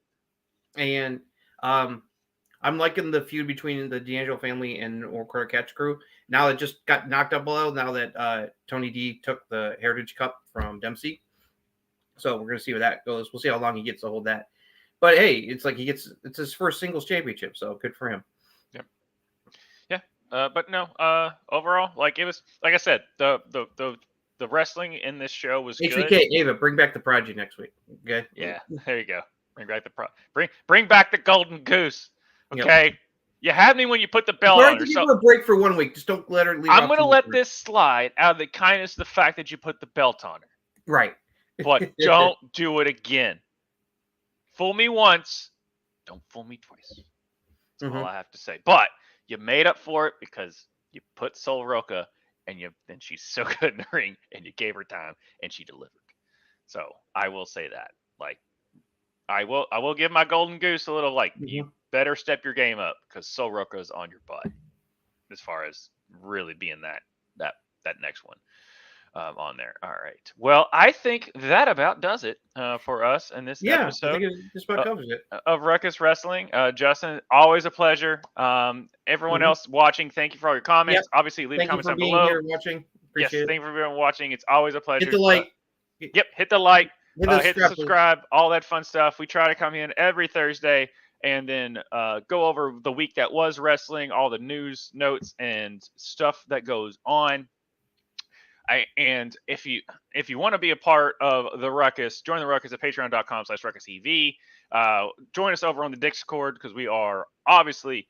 and I'm liking the feud between the D'Angelo family and Quarter Catch crew. Now it just got knocked up below. Now that Tony D took the Heritage Cup from Dempsey, So we're gonna see where that goes. We'll see how long he gets to hold that. But hey, it's like it's his first singles championship, so good for him. But no, overall, like it was, like I said, the wrestling in this show was good. HBK, Ava, bring back the Prodigy next week. Okay. Yeah, there you go. Bring back bring back the golden goose. Okay, yep. You had me when you put the belt on her. Give her a break for 1 week. Just don't let her leave. I'm gonna let this slide out of the kindness of the fact that you put the belt on her. Right. But don't do it again. Fool me once, don't fool me twice. That's all I have to say. But you made up for it because you put Sol Roca and she's so good in the ring and you gave her time and she delivered. So I will say that. Like I will give my golden goose a little like you better step your game up because Sol Roca is on your butt as far as really being that next one. On there. All right. Well, I think that about does it for us in this episode. I think it just about covers it. Of Ruckus Wrestling. Justin, always a pleasure. Everyone else watching, thank you for all your comments. Yep. Obviously, leave comments down below. Here watching. Appreciate it. Thank you for being watching. It's always a pleasure. Hit the like. Hit the like. Hit the subscribe. All that fun stuff. We try to come in every Thursday and then go over the week that was wrestling, all the news, notes, and stuff that goes on. And if you want to be a part of the Ruckus, join the Ruckus at patreon.com/RuckusTV. Join us over on the Discord because we are obviously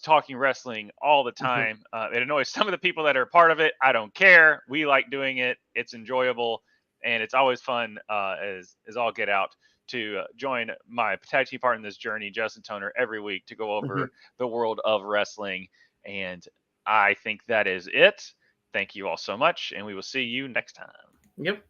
talking wrestling all the time. It annoys some of the people that are a part of it. I don't care. We like doing it. It's enjoyable. And it's always fun as all get out to join my tag team partner in this journey, Justin Toner, every week to go over the world of wrestling. And I think that is it. Thank you all so much, and we will see you next time. Yep.